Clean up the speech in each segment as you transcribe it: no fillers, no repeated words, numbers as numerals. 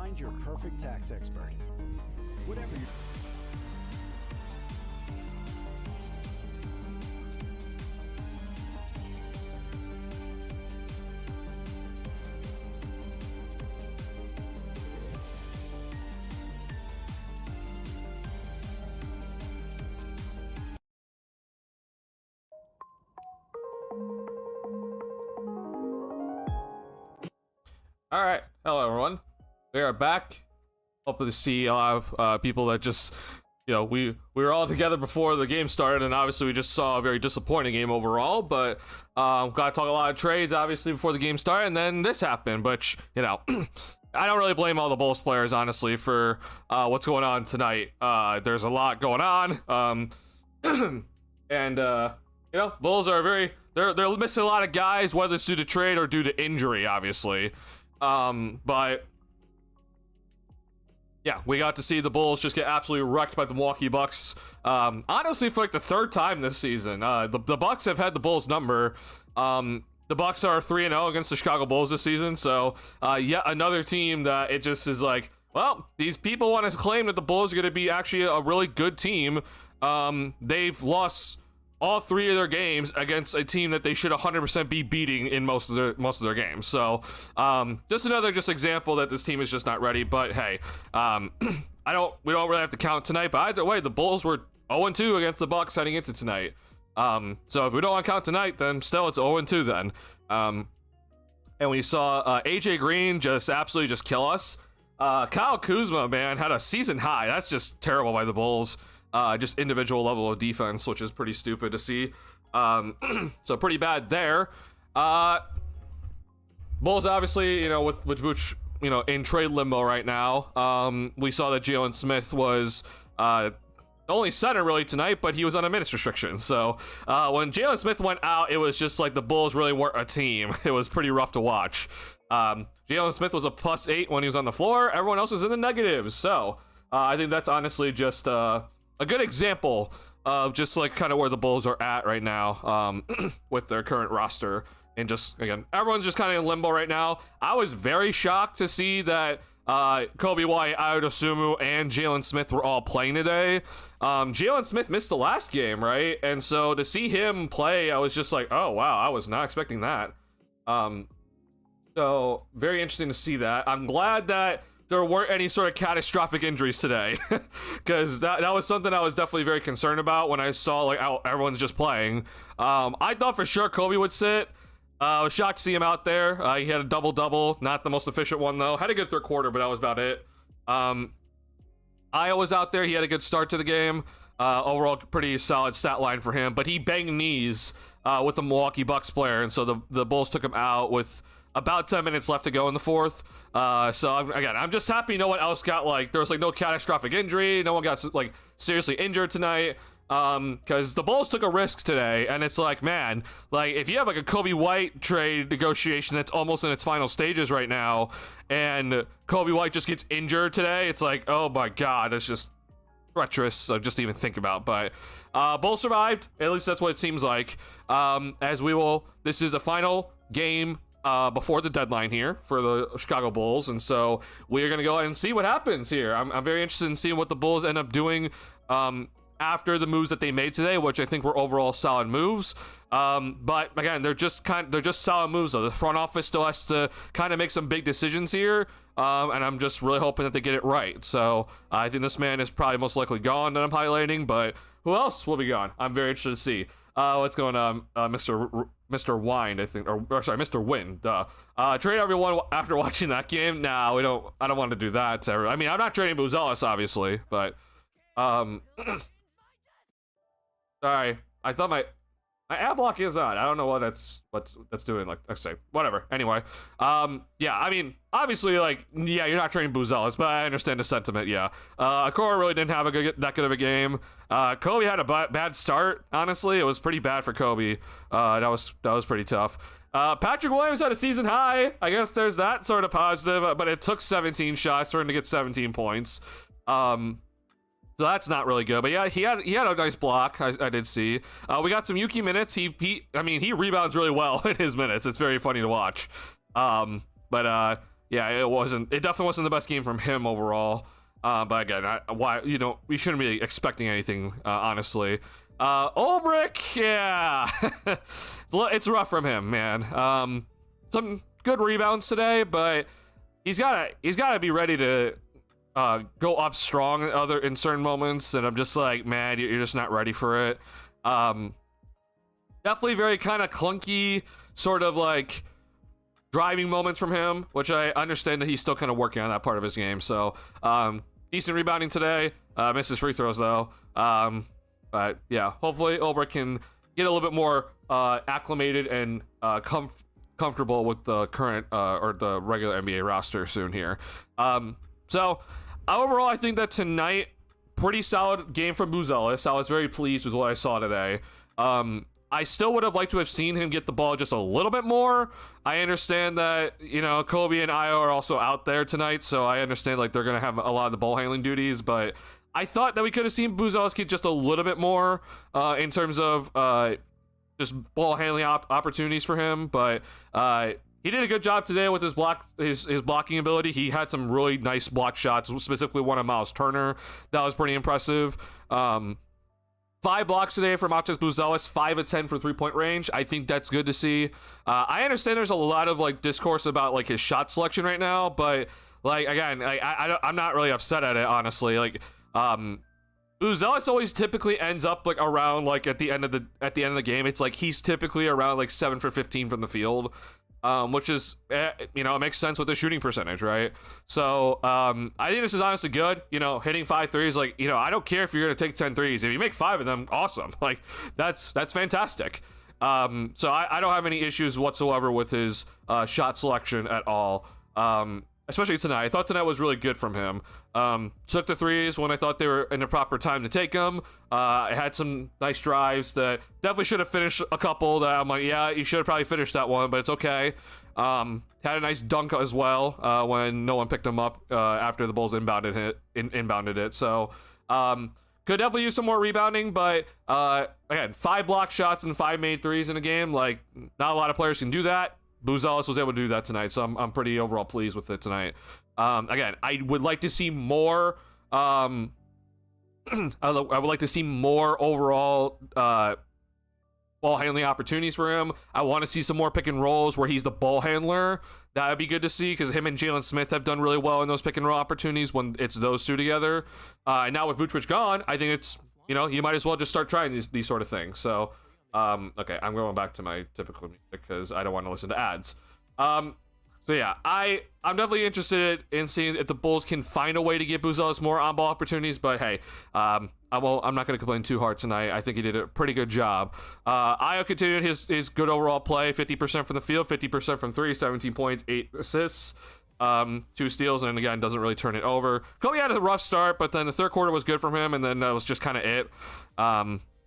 Find your perfect tax expert. Whatever you... All right, hello everyone. We are back. Hopefully to see a lot of people that just, we were all together before the game started, and obviously we just saw a very disappointing game overall. But got to talk a lot of trades obviously before the game started, and then this happened. But I don't really blame all the Bulls players honestly for what's going on tonight. There's a lot going on, and Bulls are they're missing a lot of guys, whether it's due to trade or due to injury, obviously. But yeah, we got to see the Bulls just get absolutely wrecked by the Milwaukee Bucks. Honestly, for like the third time this season. The Bucks have had the Bulls number. The Bucks are 3-0 against the Chicago Bulls this season. So yet another team that it just is like, well, these people want to claim that the Bulls are going to be actually a really good team. They've lost all three of their games against a team that they should 100% be beating in most of their games. So just another example that this team is just not ready. But hey, we don't really have to count tonight, but either way, the Bulls were 0-2 against the Bucks heading into tonight. So if we don't want to count tonight, then still it's 0-2 then. And we saw AJ Green just absolutely just kill us. Kyle Kuzma, man, had a season high. That's just terrible by the Bulls. Just individual level of defense, which is pretty stupid to see. So pretty bad there. Bulls obviously, with Vooch, in trade limbo right now. We saw that Jalen Smith was the only center really tonight, but he was on a minutes restriction. So when Jalen Smith went out, it was just like the Bulls really weren't a team. It was pretty rough to watch. Jalen Smith was a +8 when he was on the floor. Everyone else was in the negatives. So I think that's honestly just a good example of just like kind of where the Bulls are at right now with their current roster. And just, again, everyone's just kind of in limbo right now. I was very shocked to see that Kobe White, Ayodosumu, and Jalen Smith were all playing today. Jalen Smith missed the last game, right? And so to see him play, I was just like, oh, wow, I was not expecting that. So very interesting to see that. I'm glad that there weren't any sort of catastrophic injuries today, because that was something I was definitely very concerned about when I saw like how everyone's just playing. I thought for sure Kobe would sit. I was shocked to see him out there. He had a double-double, not the most efficient one though. Had a good third quarter, but that was about it. Io was out there. He had a good start to the game. Overall, pretty solid stat line for him, but he banged knees with the Milwaukee Bucks player, and so the Bulls took him out with about 10 minutes left to go in the fourth. So I'm just happy no one else got there was no catastrophic injury. No one got seriously injured tonight. Because the Bulls took a risk today, and it's like, man, if you have a Kobe White trade negotiation that's almost in its final stages right now, and Kobe White just gets injured today, it's like, oh my god, it's just treacherous. So just to even think about. But Bulls survived. At least that's what it seems like. This is the final game before the deadline here for the Chicago Bulls, and so we're gonna go ahead and see what happens here. I'm very interested in seeing what the Bulls end up doing after the moves that they made today, which I think were overall solid moves. But again, they're just solid moves though. The front office still has to kind of make some big decisions here, and I'm just really hoping that they get it right. So I think this man is probably most likely gone that I'm highlighting, but who else will be gone? I'm very interested to see what's going on. Mr. Wind, I think, or sorry, Mr. Win. Trade everyone after watching that game. Nah, I don't want to do that. I mean, I'm not trading Buzelis, obviously, but sorry, I thought my ad block is on. I don't know what that's doing. Say whatever. Anyway, yeah, I mean, obviously, yeah, you're not trading Buzelis, but I understand the sentiment. Yeah, Okoro really didn't have that good of a game. Kobe had a bad start. Honestly, it was pretty bad for Kobe. That was pretty tough. Patrick Williams had a season high. I guess there's that sort of positive, but it took 17 shots for him to get 17 points. So that's not really good, but yeah, he had a nice block. I did see. We got some Yuki minutes. He rebounds really well in his minutes. It's very funny to watch. But yeah, it definitely wasn't the best game from him overall. But again, we shouldn't be expecting anything, honestly. Ulbrich, yeah, it's rough from him, man. Some good rebounds today, but he's gotta be ready to go up strong in certain moments, and I'm just like, man, you're just not ready for it. Definitely very kind of clunky, sort of like driving moments from him, which I understand that he's still kind of working on that part of his game. So decent rebounding today, misses free throws though. But yeah, hopefully Ulbrich can get a little bit more acclimated and comfortable with the current or the regular NBA roster soon here. So overall, I think that tonight, pretty solid game from Buzelis. I was very pleased with what I saw today. I still would have liked to have seen him get the ball just a little bit more. I understand that, Kobe and Io are also out there tonight, so I understand like they're going to have a lot of the ball handling duties, but I thought that we could have seen Buzelis get just a little bit more in terms of just ball handling opportunities for him, but he did a good job today with his blocking ability. He had some really nice block shots, specifically one of Miles Turner. That was pretty impressive. 5 blocks today from Matas Buzelis, 5 of 10 for 3-point range. I think that's good to see. I understand there's a lot of like discourse about like his shot selection right now, but like again, I'm not really upset at it, honestly. Like Buzelis always typically ends up like around like at the end of the game. It's like he's typically around like 7 for 15 from the field. Which is, it makes sense with the shooting percentage, right? So, I think this is honestly good. Hitting 5 threes, like, I don't care if you're going to take 10 threes. If you make 5 of them, awesome. Like, that's fantastic. So I don't have any issues whatsoever with his shot selection at all. Especially tonight. I thought tonight was really good from him. Took the threes when I thought they were in the proper time to take them. I had some nice drives that definitely should have finished a couple that I'm like, yeah, you should have probably finished that one, but it's okay. Had a nice dunk as well when no one picked him up after the Bulls inbounded it. So could definitely use some more rebounding, but again, 5 block shots and 5 made threes in a game. Like, not a lot of players can do that. Buzelis was able to do that tonight, so I'm pretty overall pleased with it tonight. Again, I would like to see more. I would like to see more overall ball handling opportunities for him. I want to see some more pick and rolls where he's the ball handler. That would be good to see because him and Jalen Smith have done really well in those pick and roll opportunities when it's those two together. And now with Vucevic gone, I think it's you might as well just start trying these sort of things. So. Okay, I'm going back to my typical music because I don't want to listen to ads. So yeah, I'm definitely interested in seeing if the Bulls can find a way to get Buzelis more on-ball opportunities, but hey, I'm not going to complain too hard tonight. I think he did a pretty good job. Io continued his good overall play, 50% from the field, 50% from 3, 17 points, 8 assists, 2 steals, and again, doesn't really turn it over. Kobe had a rough start, but then the third quarter was good from him, and then that was just kind of it.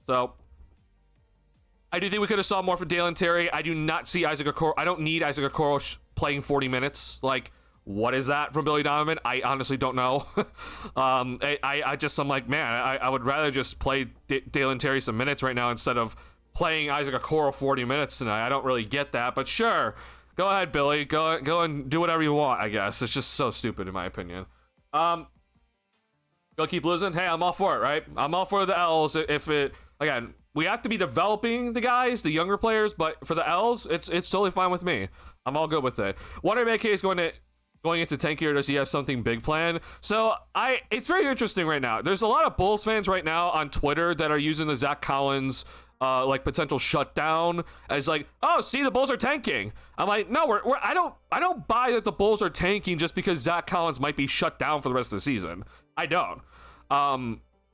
So I do think we could have saw more from Dalen Terry. I do not see Isaac Okoro. I don't need Isaac Okoro playing 40 minutes. Like, what is that from Billy Donovan? I honestly don't know. I'm like, man, I would rather just play Dalen Terry some minutes right now instead of playing Isaac Okoro 40 minutes tonight. I don't really get that, but sure. Go ahead, Billy. Go and do whatever you want, I guess. It's just so stupid in my opinion. Go keep losing? Hey, I'm all for it, right? I'm all for the L's if it, again, we have to be developing the guys, the younger players, but for the L's, it's totally fine with me. I'm all good with it. Wonder if AK is going into tank here, does he have something big planned? So it's very interesting right now. There's a lot of Bulls fans right now on Twitter that are using the Zach Collins like potential shutdown as like, oh, see, the Bulls are tanking. I'm like, no, I don't buy that the Bulls are tanking just because Zach Collins might be shut down for the rest of the season. I don't.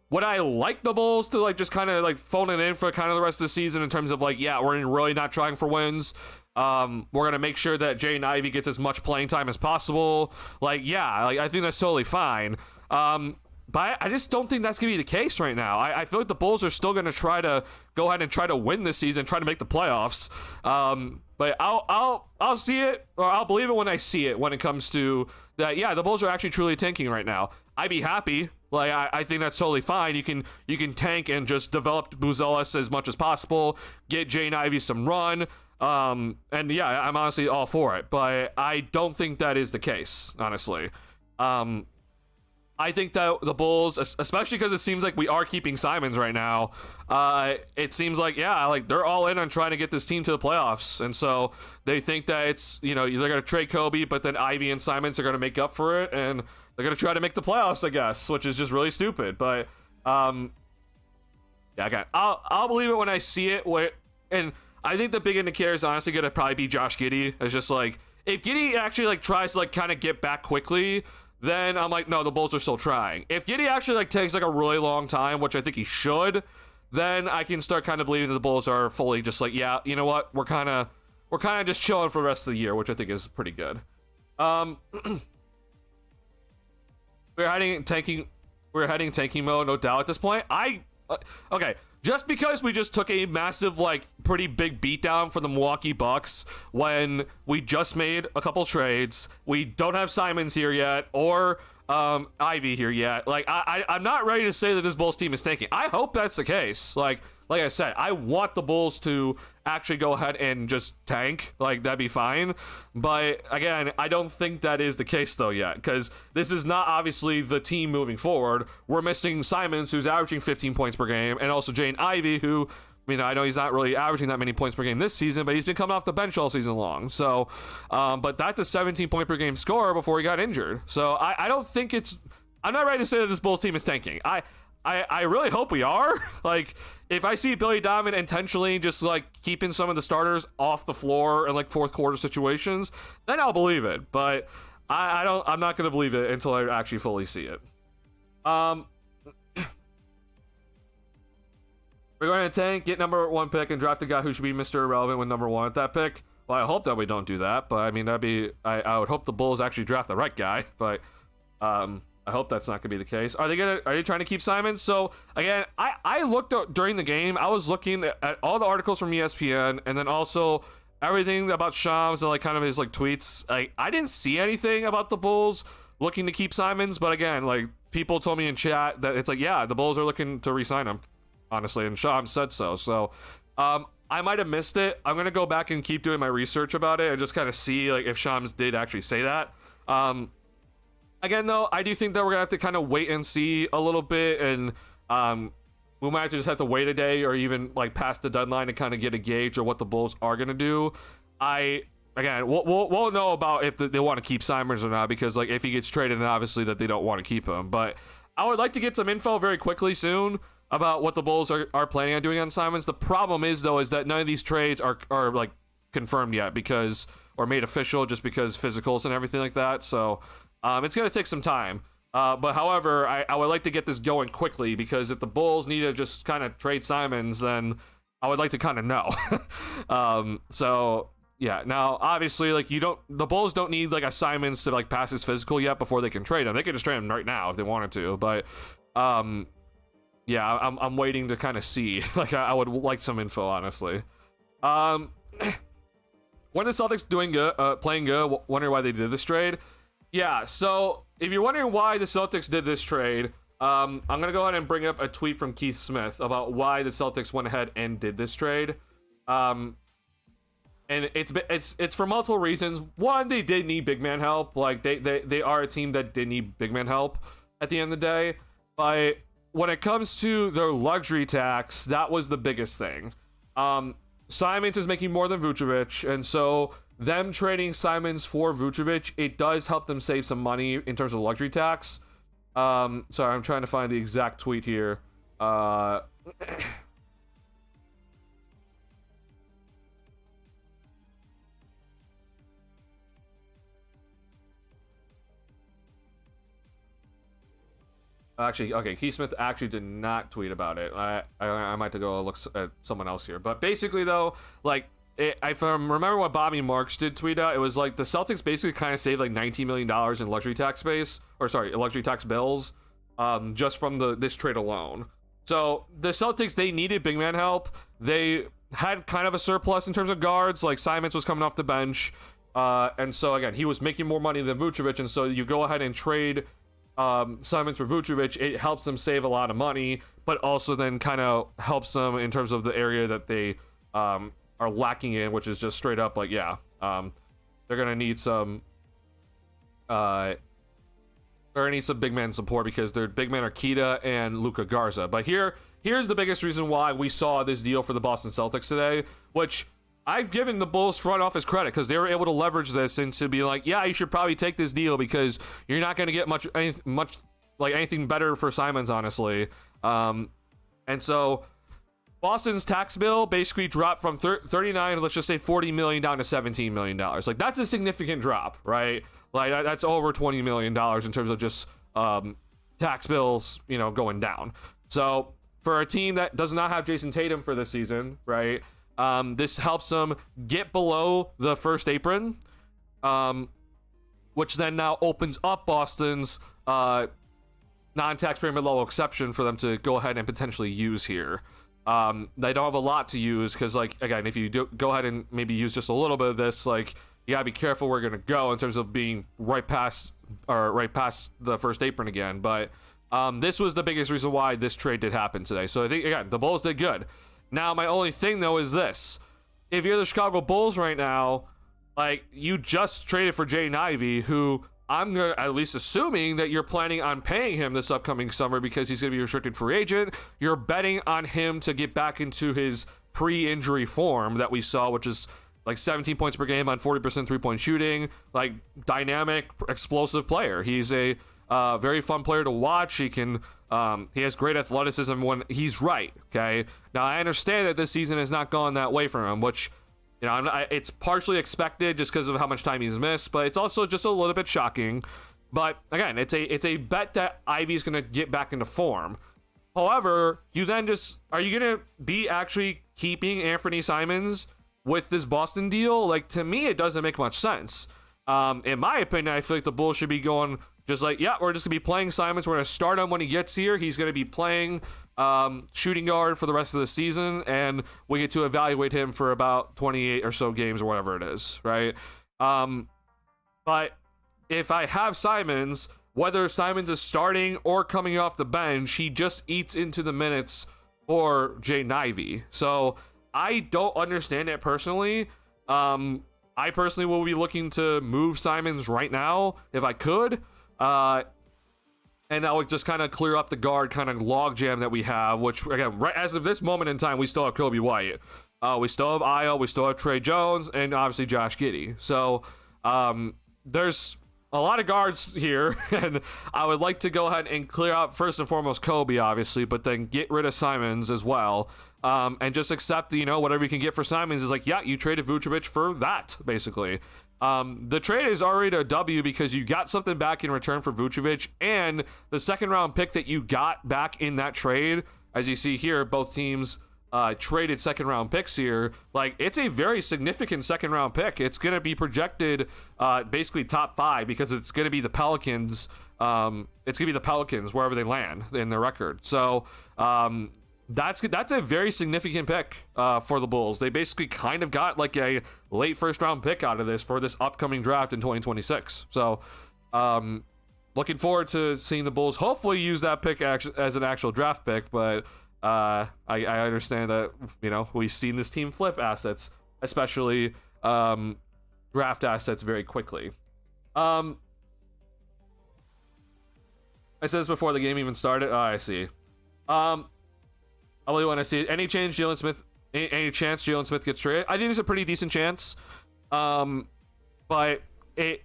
Would I like the Bulls to like just kind of like phone it in for kind of the rest of the season in terms of like, yeah, we're really not trying for wins. We're gonna make sure that Jaden Ivey gets as much playing time as possible. Like, yeah, like I think that's totally fine. But I just don't think that's gonna be the case right now. I feel like the Bulls are still gonna try to go ahead and try to win this season, try to make the playoffs. But I'll see it, or I'll believe it when I see it. When it comes to that, yeah, the Bulls are actually truly tanking right now. I'd be happy. Like, I think that's totally fine. You can tank and just develop Buzelis as much as possible. Get Jaden Ivey some run. And yeah, I'm honestly all for it, but I don't think that is the case, honestly. I think that the Bulls, especially because it seems like we are keeping Simons right now, it seems like, yeah, like they're all in on trying to get this team to the playoffs. And so they think that it's, you know, they're going to trade Kobe, but then Ivy and Simons are going to make up for it. And they're going to try to make the playoffs, I guess, which is just really stupid. But, yeah, again, I'll believe it when I see it. And I think the big indicator is honestly going to probably be Josh Giddey. It's just like, if Giddey actually like tries to like kind of get back quickly, then I'm like, no, the Bulls are still trying. If Giddey actually like takes like a really long time, which I think he should, then I can start kind of believing that the Bulls are fully just like, yeah, you know what, we're kind of just chilling for the rest of the year, which I think is pretty good. We're heading tanking mode, no doubt at this point. Okay, just because we just took a massive, like, pretty big beatdown for the Milwaukee Bucks when we just made a couple trades, we don't have Simons here yet, or Ivy here yet. Like, I'm not ready to say that this Bulls team is tanking. I hope that's the case. Like I said, I want the Bulls to actually go ahead and just tank. Like, that'd be fine. But, again, I don't think that is the case, though, yet. Because this is not, obviously, the team moving forward. We're missing Simons, who's averaging 15 points per game, and also Jaden Ivey, who, I mean, I know he's not really averaging that many points per game this season, but he's been coming off the bench all season long. So, but that's a 17-point-per-game scorer before he got injured. So, I don't think it's... I'm not ready to say that this Bulls team is tanking. I really hope we are. Like, if I see Billy Donovan intentionally just like keeping some of the starters off the floor in like fourth quarter situations, then I'll believe it. But I'm not gonna believe it until I actually fully see it. We're going to tank, get number 1 pick, and draft a guy who should be Mr. Irrelevant with number 1 at that pick. Well, I hope that we don't do that, but I mean I would hope the Bulls actually draft the right guy, but I hope that's not gonna be the case. Are they trying to keep Simons? So again, I looked during the game. I was looking at all the articles from ESPN, and then also everything about Shams and like kind of his like tweets. I didn't see anything about the Bulls looking to keep Simons, but again, like people told me in chat that it's like, yeah, the Bulls are looking to re-sign him, honestly, and Shams said so. So I might have missed it. I'm gonna go back and keep doing my research about it and just kind of see like if Shams did actually say that. Again, though, I do think that we're going to have to kind of wait and see a little bit, and we might just have to wait a day or even, like, past the deadline to kind of get a gauge of what the Bulls are going to do. Again, we'll know about if they want to keep Simons or not, because, like, if he gets traded, then obviously that they don't want to keep him. But I would like to get some info very quickly soon about what the Bulls are planning on doing on Simons. The problem is, though, is that none of these trades are like, confirmed yet or made official just because physicals and everything like that, so... it's going to take some time. But however, I would like to get this going quickly, because if the Bulls need to just kind of trade Simons, then I would like to kind of know. So yeah, now obviously like the Bulls don't need like a Simons to like pass his physical yet before they can trade him. They could just trade him right now if they wanted to. But yeah, I'm waiting to kind of see. Like I would like some info, honestly. When the Celtics playing good, wondering why they did this trade. Yeah, so if you're wondering why the Celtics did this trade, I'm going to go ahead and bring up a tweet from Keith Smith about why the Celtics went ahead and did this trade. And it's for multiple reasons. One, they did need big man help. Like, they are a team that did need big man help at the end of the day. But when it comes to their luxury tax, that was the biggest thing. Simons is making more than Vucevic, and so... them trading Simons for Vucevic, it does help them save some money in terms of luxury tax. Sorry, I'm trying to find the exact tweet here. Actually, okay, Keith Smith actually did not tweet about it. I might have to go look at someone else here. But basically, though, like, if I remember what Bobby Marks did tweet out, it was like the Celtics basically kind of saved like $19 million in luxury tax space, or sorry, luxury tax bills, just from this trade alone. So the Celtics, they needed big man help. They had kind of a surplus in terms of guards, like Simons was coming off the bench, and so again, he was making more money than Vucevic, and so you go ahead and trade Simons for Vucevic. It helps them save a lot of money, but also then kind of helps them in terms of the area that they are lacking in, which is just straight up like, yeah, they're gonna need some big man support because their big men are Kita and Luka Garza. But here's the biggest reason why we saw this deal for the Boston Celtics today, which I've given the Bulls front office credit because they were able to leverage this and to be like, yeah, you should probably take this deal because you're not going to get much like anything better for Simons, honestly. And so Boston's tax bill basically dropped from 39, let's just say $40 million down to $17 million. Like, that's a significant drop, right? Like, that's over $20 million in terms of just tax bills, going down. So for a team that does not have Jason Tatum for this season, right? This helps them get below the first apron, which then now opens up Boston's non-taxpayer mid-level exception for them to go ahead and potentially use here. They don't have a lot to use because, like, again, if you do go ahead and maybe use just a little bit of this, like, you gotta be careful where you're gonna go in terms of being right past the first apron again. But this was the biggest reason why this trade did happen today. So I think, again, the Bulls did good. Now, my only thing, though, is this. If you're the Chicago Bulls right now, like, you just traded for Jaden Ivey, who I'm gonna, at least assuming that you're planning on paying him this upcoming summer because he's going to be a restricted free agent. You're betting on him to get back into his pre-injury form that we saw, which is like 17 points per game on 40% three-point shooting, like dynamic, explosive player. He's a very fun player to watch. He has great athleticism when he's right. Okay. Now I understand that this season has not gone that way for him, which, it's partially expected just because of how much time he's missed, but it's also just a little bit shocking. But again, it's a bet that Ivy's going to get back into form. However, are you going to be actually keeping Anthony Simons with this Boston deal? Like, to me, it doesn't make much sense. In my opinion, I feel like the Bulls should be going just like, yeah, we're just going to be playing Simons. We're going to start him when he gets here. He's going to be playing shooting guard for the rest of the season, and we get to evaluate him for about 28 or so games or whatever it is, right? But if I have Simons, whether Simons is starting or coming off the bench, he just eats into the minutes for Jaden Ivey. So I don't understand it personally. I personally will be looking to move Simons right now if I could. And that would just kind of clear up the guard kind of logjam that we have, which, again, right as of this moment in time, we still have Kobe White. We still have Ayo, we still have Trey Jones, and obviously Josh Giddey. So there's a lot of guards here, and I would like to go ahead and clear out, first and foremost, Kobe, obviously, but then get rid of Simons as well. And just accept, whatever you can get for Simons is like, yeah, you traded Vucevic for that, basically. The trade is already a W because you got something back in return for Vucevic, and the second round pick that you got back in that trade, as you see here, both teams traded second round picks here. Like, it's a very significant second round pick. It's going to be projected basically top 5 because it's going to be the Pelicans. It's going to be the Pelicans wherever they land in their record. So, that's a very significant pick for the Bulls. They basically kind of got like a late first round pick out of this for this upcoming draft in 2026. So looking forward to seeing the Bulls hopefully use that pick as an actual draft pick. But I understand that, we've seen this team flip assets, especially draft assets, very quickly. I said this before the game even started. Oh, I see. I really want to see it. Any chance Jalen Smith gets traded? I think there's a pretty decent chance. But I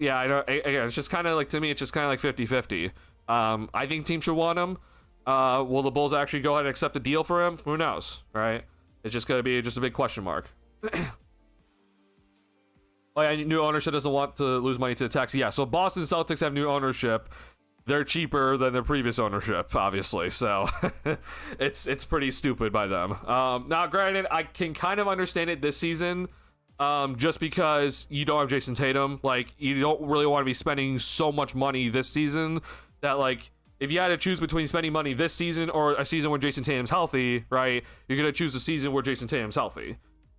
don't. Again, it's just kind of like, to me, it's just kind of like 50-50. I think teams should want him. Will the Bulls actually go ahead and accept a deal for him? Who knows, right? It's just going to be just a big question mark. Oh yeah, new ownership doesn't want to lose money to the tax. Yeah, so Boston Celtics have new ownership. They're cheaper than their previous ownership, obviously, so it's pretty stupid by them. Now, granted, I can kind of understand it this season, just because you don't have Jason Tatum. Like, you don't really want to be spending so much money this season that, like, if you had to choose between spending money this season or a season where Jason Tatum's healthy, right, you're going to choose a season where Jason Tatum's healthy.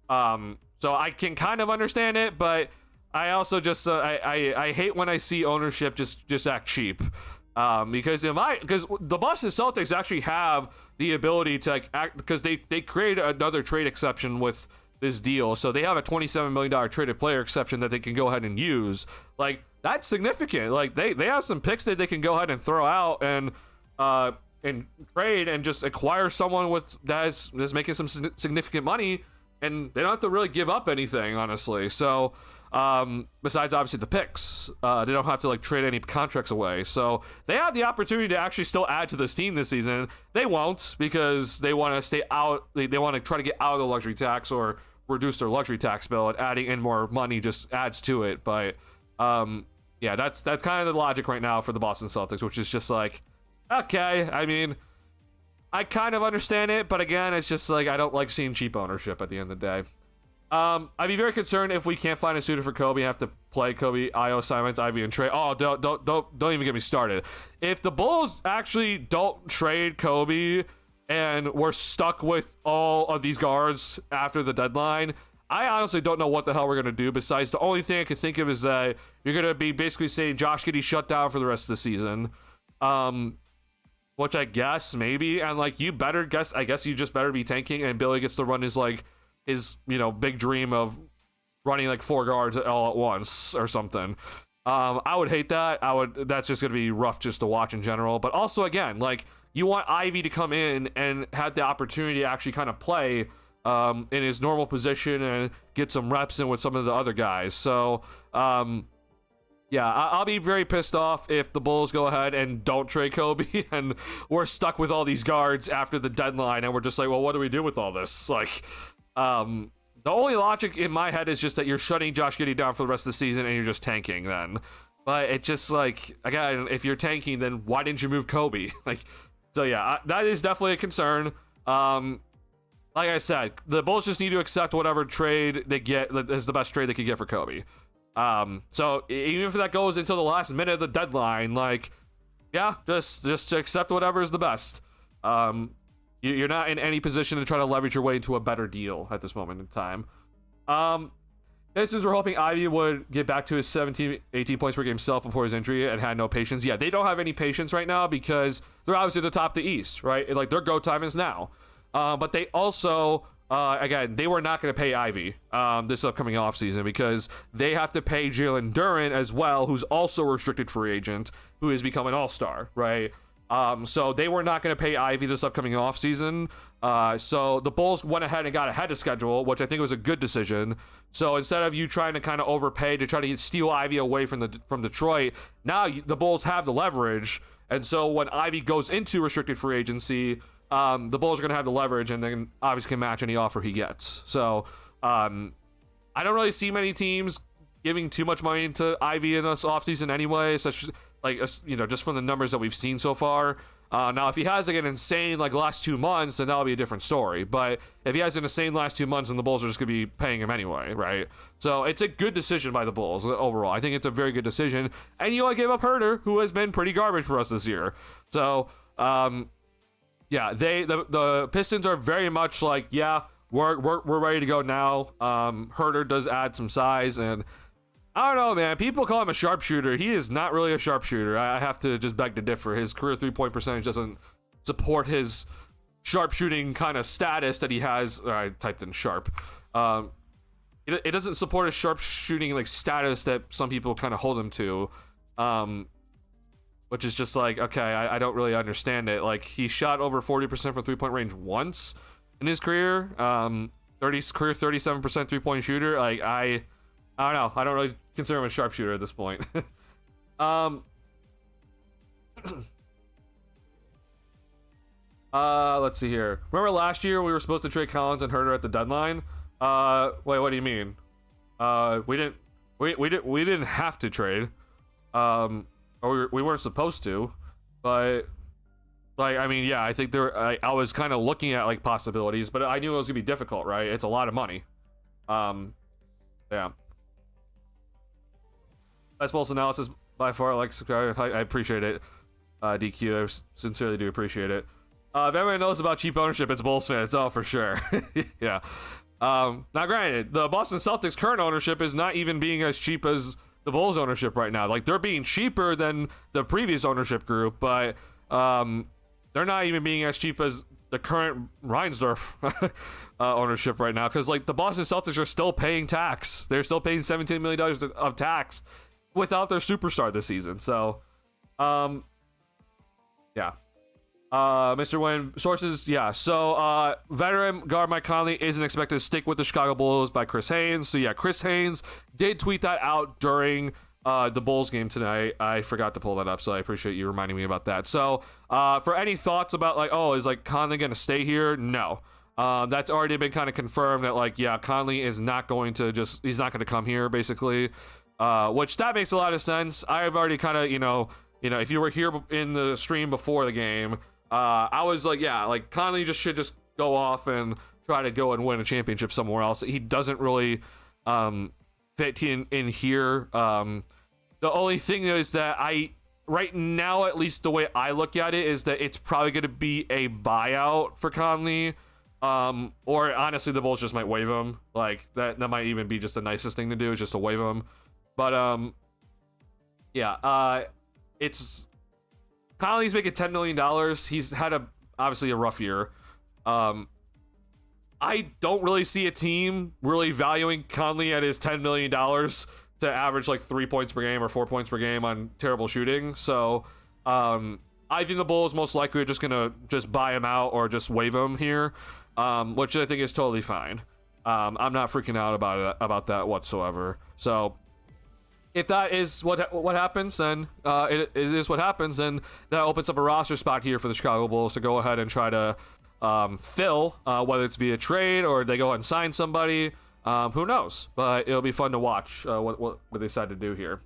So I can kind of understand it, but I also just, I hate when I see ownership just act cheap. Because the Boston Celtics actually have the ability to act, because they created another trade exception with this deal. So they have a $27 million traded player exception that they can go ahead and use. Like, that's significant. Like, they have some picks that they can go ahead and throw out and trade and just acquire someone that's making some significant money, and they don't have to really give up anything, honestly. So besides obviously the picks, they don't have to like trade any contracts away. So they have the opportunity to actually still add to this team this season. They won't, because they want to stay out. They want to try to get out of the luxury tax or reduce their luxury tax bill, and adding in more money just adds to it. But yeah, that's kind of the logic right now for the Boston Celtics, which is just like, okay, I mean, I kind of understand it, but again, it's just like, I don't like seeing cheap ownership at the end of the day. I'd be very concerned if we can't find a suitor for Kobe and have to play Kobe, Io, Simons, Ivy, and Trey. Oh, don't even get me started. If the Bulls actually don't trade Kobe and we're stuck with all of these guards after the deadline, I honestly don't know what the hell we're going to do. Besides, the only thing I could think of is that you're going to be basically saying Josh Giddey shut down for the rest of the season. Which I guess maybe, and like, I guess you just better be tanking, and Billy gets to run his big dream of running like 4 guards all at once or something. I would hate that. That's just going to be rough just to watch in general. But also, again, like, you want Ivy to come in and have the opportunity to actually kind of play in his normal position and get some reps in with some of the other guys. So, yeah, I'll be very pissed off if the Bulls go ahead and don't trade Kobe and we're stuck with all these guards after the deadline, and we're just like, well, what do we do with all this? Like, the only logic in my head is just that you're shutting Josh Giddey down for the rest of the season and you're just tanking then. But it's just like, again, if you're tanking, then why didn't you move Kobe? Like, so yeah, that is definitely a concern. Like I said, the Bulls just need to accept whatever trade they get is the best trade they could get for Kobe. So even if that goes until the last minute of the deadline, like, yeah, just accept whatever is the best. You're not in any position to try to leverage your way into a better deal at this moment in time. Pistons were hoping Ivy would get back to his 17, 18 points per game self before his injury and had no patience. Yeah, they don't have any patience right now because they're obviously at the top of the East, right? Like, their go time is now. But they also, again, they were not going to pay Ivy this upcoming offseason because they have to pay Jalen Duren as well, who's also a restricted free agent, who has become an all-star, right? So they were not going to pay Ivy this upcoming offseason. So the Bulls went ahead and got ahead of schedule, which I think was a good decision. So instead of you trying to kind of overpay to try to steal Ivy away from Detroit, now the Bulls have the leverage. And so when Ivy goes into restricted free agency, the Bulls are going to have the leverage and then obviously can match any offer he gets. So I don't really see many teams giving too much money to Ivy in this offseason anyway, such like, just from the numbers that we've seen so far. Now, if he has like an insane like last 2 months, then that'll be a different story. But if he has an insane last 2 months, then the Bulls are just going to be paying him anyway, right? So it's a good decision by the Bulls overall. I think it's a very good decision. And you only gave up Herter, who has been pretty garbage for us this year. So, yeah, the Pistons are very much like, yeah, we're ready to go now. Herter does add some size, and I don't know, man. People call him a sharpshooter. He is not really a sharpshooter. I have to just beg to differ. His career 3-point percentage doesn't support his sharpshooting kind of status that he has. I typed in sharp. It doesn't support his sharpshooting like status that some people kind of hold him to. Which is just like, okay, I don't really understand it. Like, he shot over 40% from 3-point range once in his career. 37% 3-point shooter. Like, I don't know. I don't really consider him a sharpshooter at this point. Let's see here. Remember last year we were supposed to trade Collins and Herter at the deadline? Wait, what do you mean? We didn't have to trade. Or we weren't supposed to, but like, I mean, yeah, I think I was kind of looking at like possibilities, but I knew it was gonna be difficult, right? It's a lot of money. Yeah. Best Bulls analysis by far. Like, I appreciate it. DQ, I sincerely do appreciate it. If everyone knows about cheap ownership, it's Bulls fans. Oh, for sure. Yeah. Now, granted, the Boston Celtics' current ownership is not even being as cheap as the Bulls ownership right now. Like, they're being cheaper than the previous ownership group, but they're not even being as cheap as the current Reinsdorf ownership right now, because like the Boston Celtics are still paying tax. They're still paying $17 million of tax without their superstar this season. So, yeah. Mr. Wynn, sources, yeah. So, veteran guard Mike Conley isn't expected to stick with the Chicago Bulls by Chris Haynes. So, yeah, Chris Haynes did tweet that out during the Bulls game tonight. I forgot to pull that up, so I appreciate you reminding me about that. So, for any thoughts about, like, oh, is, like, Conley going to stay here? No. That's already been kind of confirmed that, like, yeah, Conley is not going to he's not going to come here, basically. Which, that makes a lot of sense. I've already kind of, you know, if you were here in the stream before the game, I was like, yeah, like Conley should just go off and try to go and win a championship somewhere else. He doesn't really fit in here. The only thing is that right now, at least the way I look at it, is that it's probably going to be a buyout for Conley. Or honestly, the Bulls just might waive him. Like that might even be just the nicest thing to do, is just to waive him. But yeah, it's Conley's making $10 million. He's had obviously a rough year. I don't really see a team really valuing Conley at his $10 million to average like 3 points per game or 4 points per game on terrible shooting. So I think the Bulls most likely are just gonna buy him out or just waive him here, which I think is totally fine. I'm not freaking out about that whatsoever. So if that is what happens, then it is what happens, and that opens up a roster spot here for the Chicago Bulls to go ahead and try to fill, whether it's via trade or they go ahead and sign somebody. Who knows? But it'll be fun to watch what they decide to do here.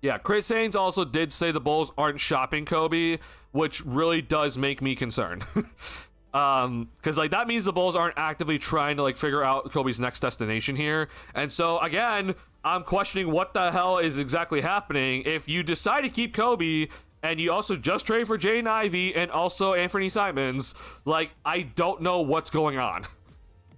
Yeah, Chris Haynes also did say the Bulls aren't shopping Kobe, which really does make me concerned. Because like that means the Bulls aren't actively trying to like figure out Kobe's next destination here. And so again, I'm questioning what the hell is exactly happening. If you decide to keep Kobe and you also just trade for Jaden Ivey and also Anthony Simons, like I don't know what's going on.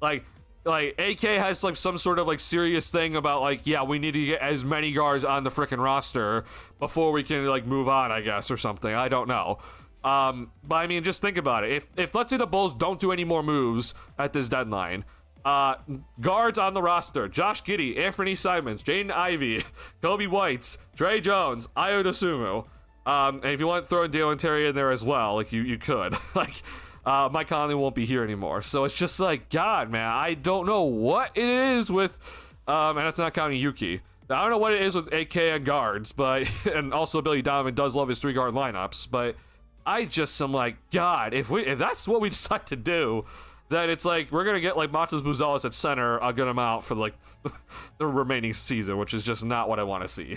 Like AK has like some sort of like serious thing about like, yeah, we need to get as many guards on the freaking roster before we can like move on, I guess, or something. I don't know. But I mean, just think about it. If let's say the Bulls don't do any more moves at this deadline, guards on the roster: Josh Giddey, Anthony Simons, Jaden Ivey, Kobe White, Trey Jones, Ayo Dosunmu. And if you want to throw in Dalen Terry in there as well, like you could. Like Mike Conley won't be here anymore, so it's just like, God, man, I don't know what it is with, and that's not counting Yuki. I don't know what it is with AK and guards, but and also Billy Donovan does love his 3-guard lineups, but I just am like, God, if that's what we decide to do, then it's like we're gonna get like Matas Buzelis at center a good amount for like the remaining season, which is just not what I want to see.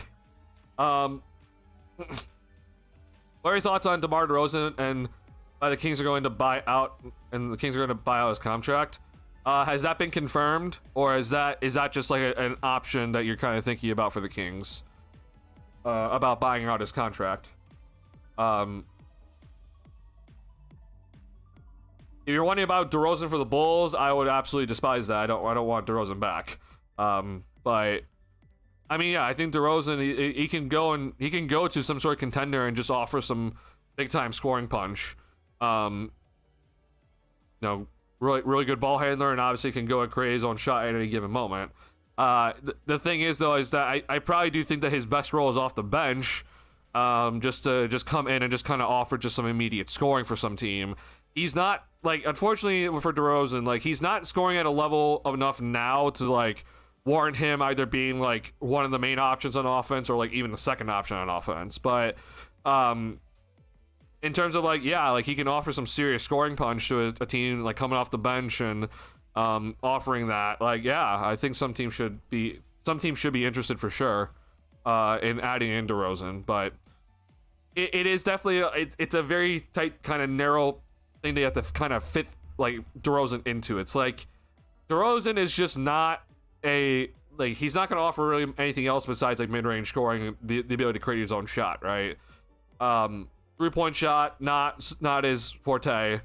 What are your thoughts on DeMar DeRozan and the Kings are going to buy out his contract? Has that been confirmed, or is that just like an option that you're kind of thinking about for the Kings about buying out his contract? If you're wondering about DeRozan for the Bulls, I would absolutely despise that. I don't want DeRozan back. But I mean, yeah, I think DeRozan he can go to some sort of contender and just offer some big time scoring punch. You know, really good ball handler, and obviously can go and create his own shot at any given moment. The thing is though, is that I probably do think that his best role is off the bench, just to come in and just kind of offer just some immediate scoring for some team. He's not, like, unfortunately for DeRozan, like, he's not scoring at a level of enough now to, like, warrant him either being, like, one of the main options on offense or, like, even the second option on offense. But, in terms of, like, yeah, like, he can offer some serious scoring punch to a team, like, coming off the bench and offering that. Like, yeah, I think some teams should be interested for sure in adding in DeRozan. But it is definitely, it's a very tight, kind of narrow thing they have to kind of fit like DeRozan into. It's like DeRozan is just not he's not going to offer really anything else besides like mid-range scoring, the ability to create his own shot, right? 3-point shot, not his forte.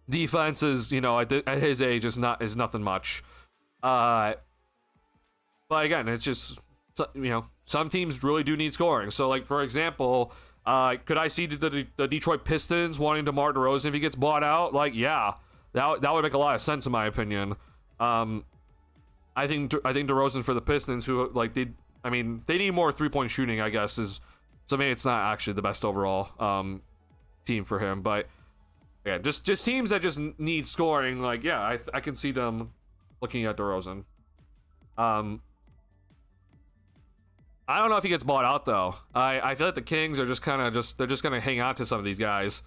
Defense is, you know, at his age is nothing much. But again, it's just, you know, some teams really do need scoring. So like, for example, Could I see the Detroit Pistons wanting DeMar DeRozan if he gets bought out? Like, yeah, that would make a lot of sense in my opinion. I think DeRozan for the Pistons, who like they need more 3-point shooting, I guess, so maybe it's not actually the best overall team for him, but yeah, just teams that just need scoring. Like, yeah, I can see them looking at DeRozan. I don't know if he gets bought out though. I feel like the Kings are just kind of they're just gonna hang on to some of these guys.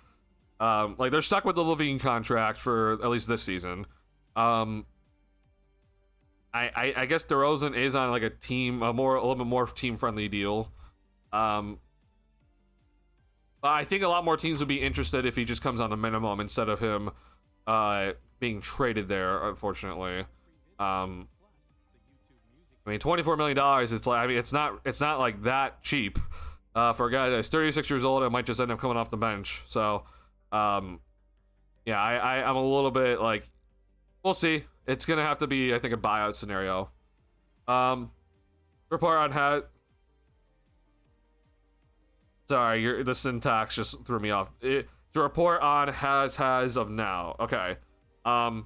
Like they're stuck with the Levine contract for at least this season. I guess DeRozan is on like a little bit more team friendly deal. But I think a lot more teams would be interested if he just comes on a minimum instead of him being traded there, unfortunately. I mean, $24 million, it's like, I mean, it's not like that cheap for a guy that's 36 years old and might just end up coming off the bench. So, yeah, I'm a little bit like, we'll see. It's going to have to be, I think, a buyout scenario. Report on sorry, the syntax just threw me off. To report on has of now. Okay. Who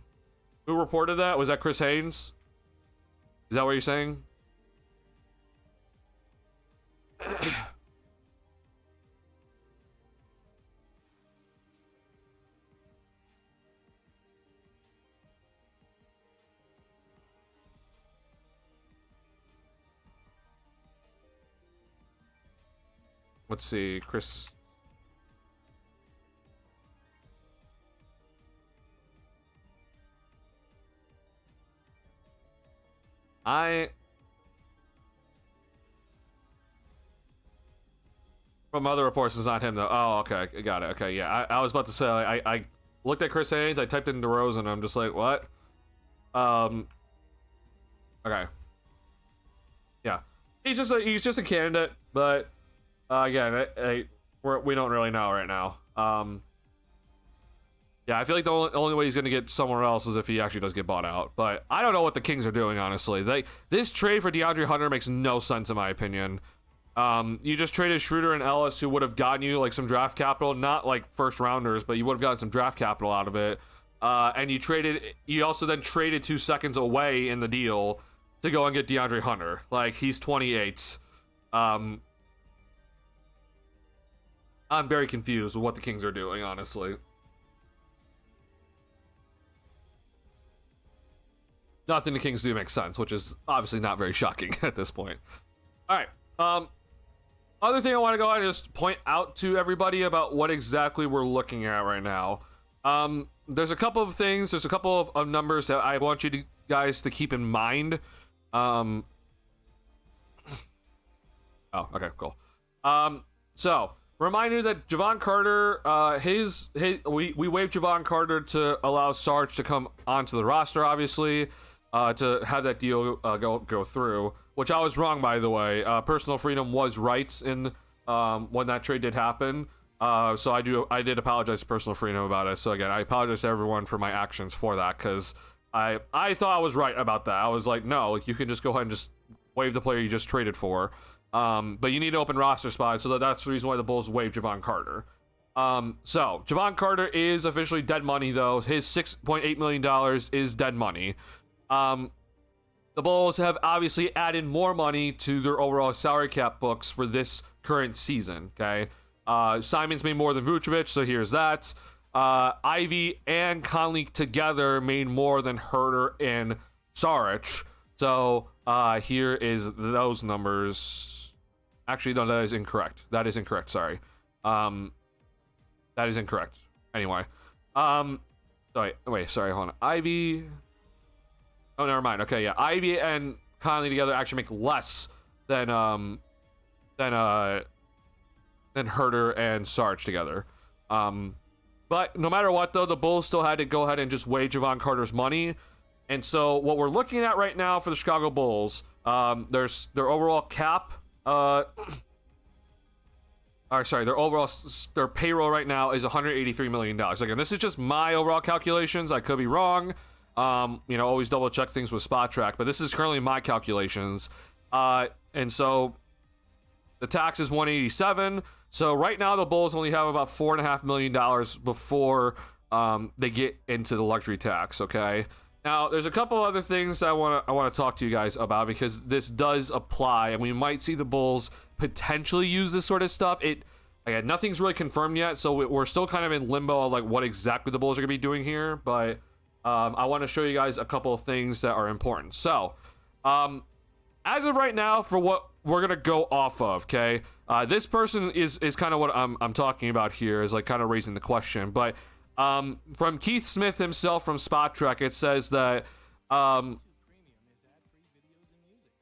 reported that? Was that Chris Haynes? Is that what you're saying? Let's see, Chris. From other reports, it's not him though. Oh, okay, got it. Okay, yeah, I was about to say, I looked at Chris Haynes, I typed in DeRozan, and I'm just like, what? Okay. Yeah, he's just a candidate, but again, we don't really know right now. Yeah, I feel like the only way he's going to get somewhere else is if he actually does get bought out. But I don't know what the Kings are doing, honestly. This trade for DeAndre Hunter makes no sense in my opinion. You just traded Schroeder and Ellis, who would have gotten you like some draft capital, not like first rounders, but you would have gotten some draft capital out of it. And you also then traded 2 seconds away in the deal to go and get DeAndre Hunter. Like, he's 28. I'm very confused with what the Kings are doing, honestly. Nothing the Kings do makes sense, which is obviously not very shocking at this point. All right. Other thing I want to go ahead and just point out to everybody about what exactly we're looking at right now. There's a couple of things. There's a couple of numbers that I want you guys to keep in mind. Oh, okay, cool. So reminder that Javon Carter, we waived Javon Carter to allow Sarge to come onto the roster, obviously, to have that deal go through, which I was wrong, by the way. Personal Freedom was right in when that trade did happen. So I did apologize to Personal Freedom about it. So again, I apologize to everyone for my actions for that, because I thought I was right about that. I was like, no, like, you can just go ahead and just waive the player you just traded for. But you need an open roster spot, so that's the reason why the Bulls waived Javon Carter. So Javon Carter is officially dead money, though. His $6.8 million is dead money. The Bulls have obviously added more money to their overall salary cap books for this current season, okay? Simons made more than Vucevic, so here's that. Ivy and Conley together made more than Herter and Saric. So here is those numbers. Actually, no, that is incorrect. That is incorrect, sorry. That is incorrect. Anyway. Sorry, hold on. Ivy... Oh, never mind. Okay, yeah. Ivy and Conley together actually make less than Herter and Sarge together. But no matter what, though, the Bulls still had to go ahead and just waive Javon Carter's money. And so what we're looking at right now for the Chicago Bulls, there's their overall cap. Their payroll right now is $183 million. Again, this is just my overall calculations. I could be wrong. Always double check things with Spot Track, but this is currently my calculations. And so the tax is $187. So right now the Bulls only have about $4.5 million before they get into the luxury tax. Okay. Now there's a couple other things I want to talk to you guys about, because this does apply, and we might see the Bulls potentially use this sort of stuff. Again, nothing's really confirmed yet, so we're still kind of in limbo of like what exactly the Bulls are gonna be doing here. But I want to show you guys a couple of things that are important. So as of right now, for what we're gonna go off of, okay, this person is kind of what I'm talking about here, is like kind of raising the question. But from Keith Smith himself from Spot Trek, it says that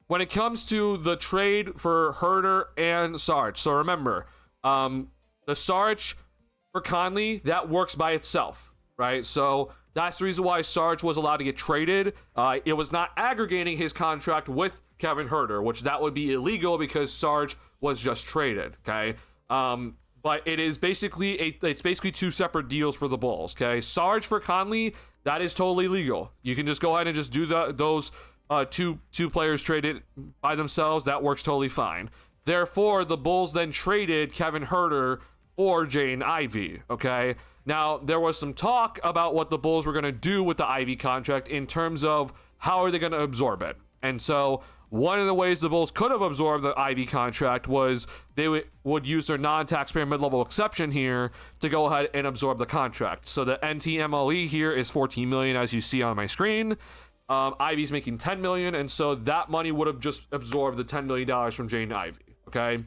when it comes to the trade for Herter and Sarge, so remember, the Sarge for Conley, that works by itself, right? So that's the reason why Sarge was allowed to get traded. It was not aggregating his contract with Kevin Herter, which that would be illegal because Sarge was just traded, okay? But it is basically it's basically two separate deals for the Bulls, okay? Sarge for Conley, that is totally legal. You can just go ahead and just do those two players traded by themselves. That works totally fine. Therefore, the Bulls then traded Kevin Herter for Jaden Ivey, okay? Now, there was some talk about what the Bulls were going to do with the Ivey contract in terms of how are they going to absorb it. And so one of the ways the Bulls could have absorbed the Ivey contract was they would use their non-taxpayer mid-level exception here to go ahead and absorb the contract. So the NTMLE here is $14 million, as you see on my screen. Ivey's making $10 million, and so that money would have just absorbed the $10 million from Jaden Ivey, okay?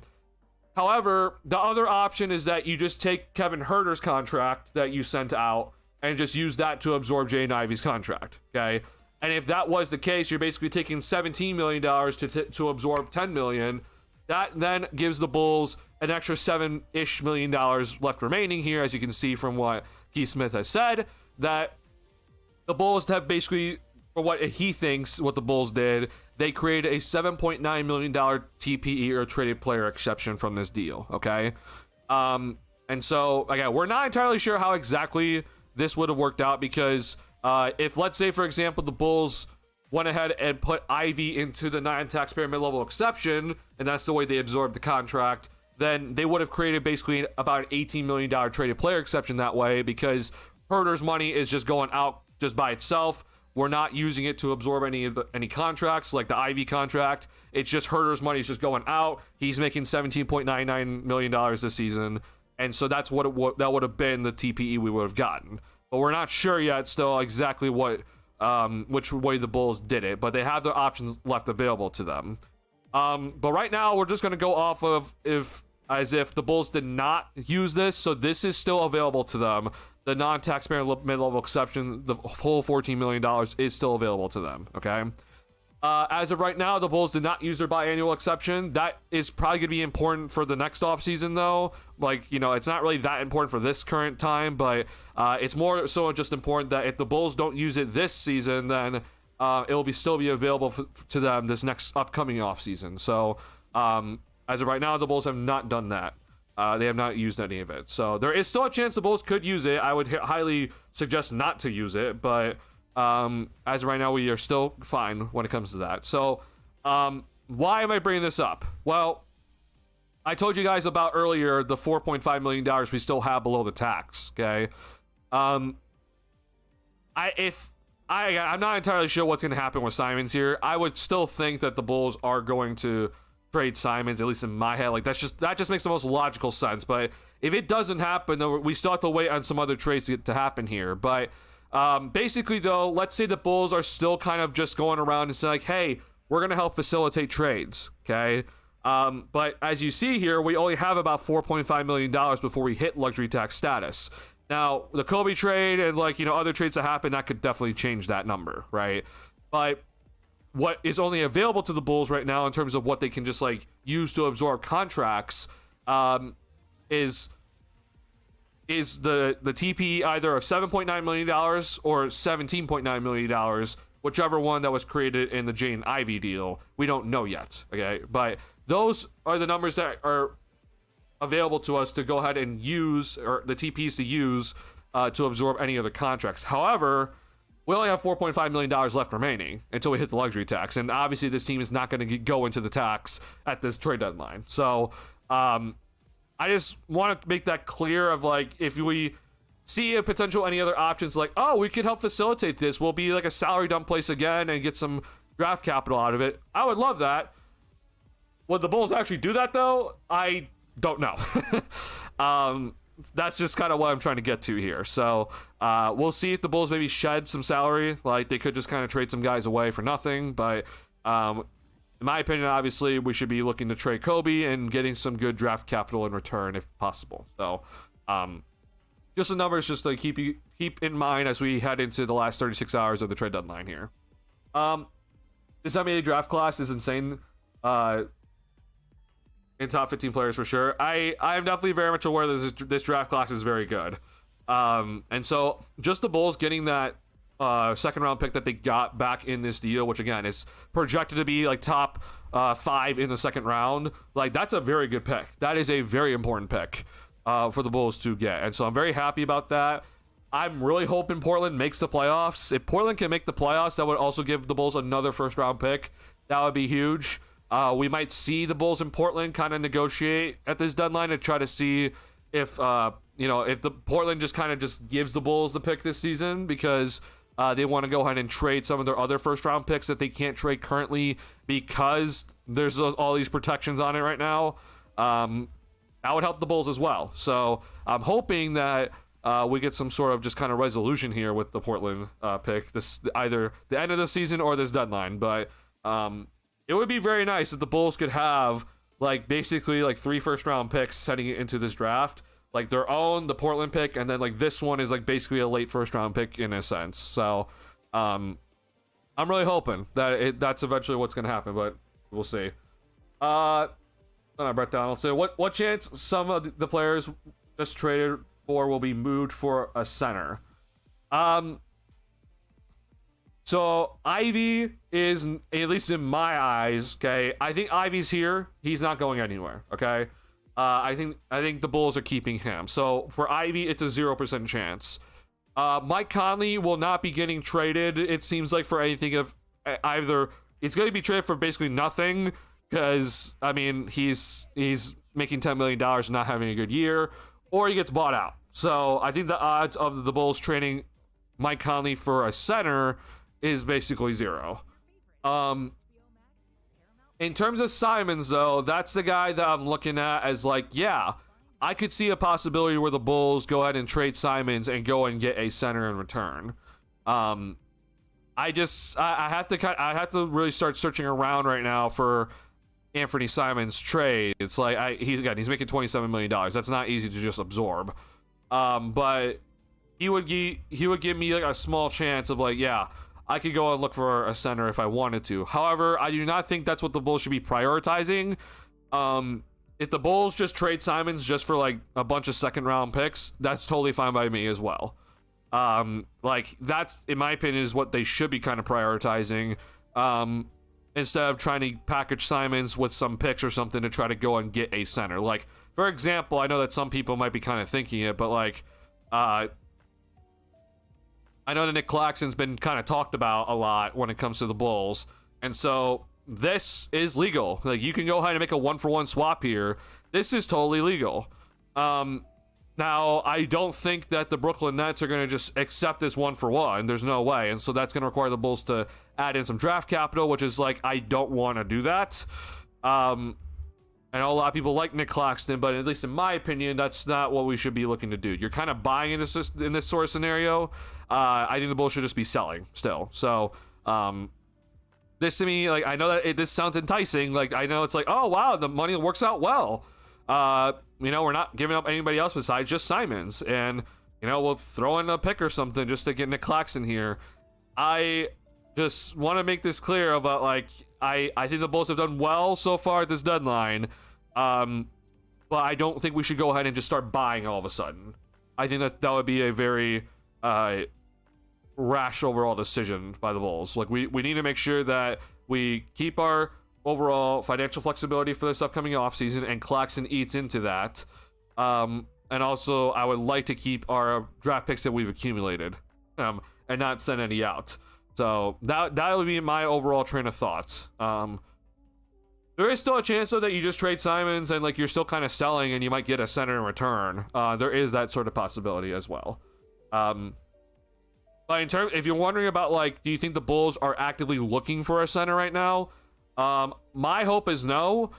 However, the other option is that you just take Kevin Herter's contract that you sent out and just use that to absorb Jaden Ivey's contract, okay? And if that was the case, you're basically taking $17 million to absorb $10 million. That then gives the Bulls an extra $7-ish million left remaining here, as you can see from what Keith Smith has said, that the Bulls have basically, for what he thinks what the Bulls did, they created a $7.9 million TPE, or traded player exception, from this deal, okay? And so, again, we're not entirely sure how exactly this would have worked out, because if, let's say, for example, the Bulls went ahead and put Ivey into the non-taxpayer mid-level exception, and that's the way they absorbed the contract, then they would have created basically about an $18 million traded player exception that way, because Herter's money is just going out just by itself. We're not using it to absorb any contracts like the Ivey contract. It's just Herter's money is just going out. He's making $17.99 million this season, and so that's what that would have been the TPE we would have gotten. But we're not sure yet still exactly what which way the Bulls did it, but they have their options left available to them. But right now we're just going to go off of as if the Bulls did not use this, so this is still available to them. The non-taxpayer mid-level exception, the whole $14 million, is still available to them, okay? As of right now, the Bulls did not use their biannual exception. That is probably going to be important for the next offseason, though. Like, you know, it's not really that important for this current time, but it's more so just important that if the Bulls don't use it this season, then it will still be available to them this next upcoming offseason. So, as of right now, the Bulls have not done that. They have not used any of it. So there is still a chance the Bulls could use it. I would highly suggest not to use it, but as of right now, we are still fine when it comes to that. So why am I bringing this up? Well, I told you guys about earlier the $4.5 million we still have below the tax, okay? I'm not entirely sure what's going to happen with Simons here. I would still think that the Bulls are going to trade Simons, at least in my head. Like, that just makes the most logical sense. But if it doesn't happen, then we still have to wait on some other trades to happen here. But basically, though, let's say the Bulls are still kind of just going around and saying, like, hey, we're going to help facilitate trades, okay? But as you see here, we only have about $4.5 million before we hit luxury tax status. Now, the Kobe trade and, like, you know, other trades that happen, that could definitely change that number, right? But what is only available to the Bulls right now in terms of what they can just, like, use to absorb contracts is the TP either of $7.9 million or $17.9 million, whichever one that was created in the Jaden Ivey deal. We don't know yet, okay? But those are the numbers that are available to us to go ahead and use, or the TPs to use to absorb any other contracts. However, we only have $4.5 million left remaining until we hit the luxury tax. And obviously this team is not going to go into the tax at this trade deadline. So I just want to make that clear of like, if we see a potential any other options, like, oh, we could help facilitate this, we'll be like a salary dump place again and get some draft capital out of it. I would love that. Would the Bulls actually do that though? I don't know. That's just kind of what I'm trying to get to here. So we'll see if the Bulls maybe shed some salary. Like, they could just kind of trade some guys away for nothing. But in my opinion, obviously, we should be looking to trade Kobe and getting some good draft capital in return if possible. So just the numbers just to keep in mind as we head into the last 36 hours of the trade deadline here. This NBA draft class is insane. In top 15 players for sure. I am definitely very much aware that this draft class is very good. And so just the Bulls getting that second round pick that they got back in this deal, which again is projected to be like top 5 in the second round, like that's a very good pick. That is a very important pick for the Bulls to get. And so I'm very happy about that. I'm really hoping Portland makes the playoffs. If Portland can make the playoffs, that would also give the Bulls another first round pick. That would be huge. We might see the Bulls in Portland kind of negotiate at this deadline to try to see if if the Portland just kind of just gives the Bulls the pick this season, because they want to go ahead and trade some of their other first round picks that they can't trade currently because there's all these protections on it right now. That would help the Bulls as well. So I'm hoping that we get some sort of just kind of resolution here with the Portland pick, this either the end of the season or this deadline. But it would be very nice if the Bulls could have like basically like 3 first round picks heading into this draft, like their own, the Portland pick, and then like this one is like basically a late first round pick in a sense. So I'm really hoping that that's eventually what's going to happen, but we'll see. Brett Donald said, what chance some of the players just traded for will be moved for a center? So Ivy is, at least in my eyes, okay, I think Ivy's here. He's not going anywhere, okay? I think the Bulls are keeping him. So for Ivy, it's a 0% chance. Mike Conley will not be getting traded, it seems like, for anything of either. It's going to be traded for basically nothing, because, I mean, he's making $10 million and not having a good year, or he gets bought out. So I think the odds of the Bulls trading Mike Conley for a center is basically 0. In terms of Simons, though, that's the guy that I'm looking at as like, yeah, I could see a possibility where the Bulls go ahead and trade Simons and go and get a center in return. I have to really start searching around right now for Anthony Simons trade. It's like he's making $27 million. That's not easy to just absorb. But he would give me like a small chance of like, yeah, I could go and look for a center if I wanted to. However, I do not think that's what the Bulls should be prioritizing. If the Bulls just trade Simons just for like a bunch of second round picks, that's totally fine by me as well. Like that's, in my opinion, is what they should be kind of prioritizing. Instead of trying to package Simons with some picks or something to try to go and get a center. Like, for example, I know that some people might be kind of thinking it, but like, I know that Nick Claxton's been kind of talked about a lot when it comes to the Bulls, and so this is legal. Like, you can go ahead and make a 1-for-1 swap here. This is totally legal. Now, I don't think that the Brooklyn Nets are going to just accept this 1-for-1. There's no way, and so that's going to require the Bulls to add in some draft capital, which is like, I don't want to do that. I know a lot of people like Nick Claxton, but at least in my opinion, that's not what we should be looking to do. You're kind of buying in this sort of scenario. I think the Bulls should just be selling still. So this to me, like, I know that this sounds enticing. Like, I know it's like, oh wow, the money works out well. We're not giving up anybody else besides just Simons, and we'll throw in a pick or something just to get Nick Claxton here. I just want to make this clear about, like, I think the Bulls have done well so far at this deadline. But I don't think we should go ahead and just start buying all of a sudden. I think that would be a very rash overall decision by the Bulls. Like, we need to make sure that we keep our overall financial flexibility for this upcoming offseason, and Claxton eats into that. And also, I would like to keep our draft picks that we've accumulated, and not send any out. So that would be my overall train of thoughts. There is still a chance though that you just trade Simons and like you're still kind of selling and you might get a center in return. There is that sort of possibility as well. But in terms, if you're wondering about like, do you think the Bulls are actively looking for a center right now? My hope is no,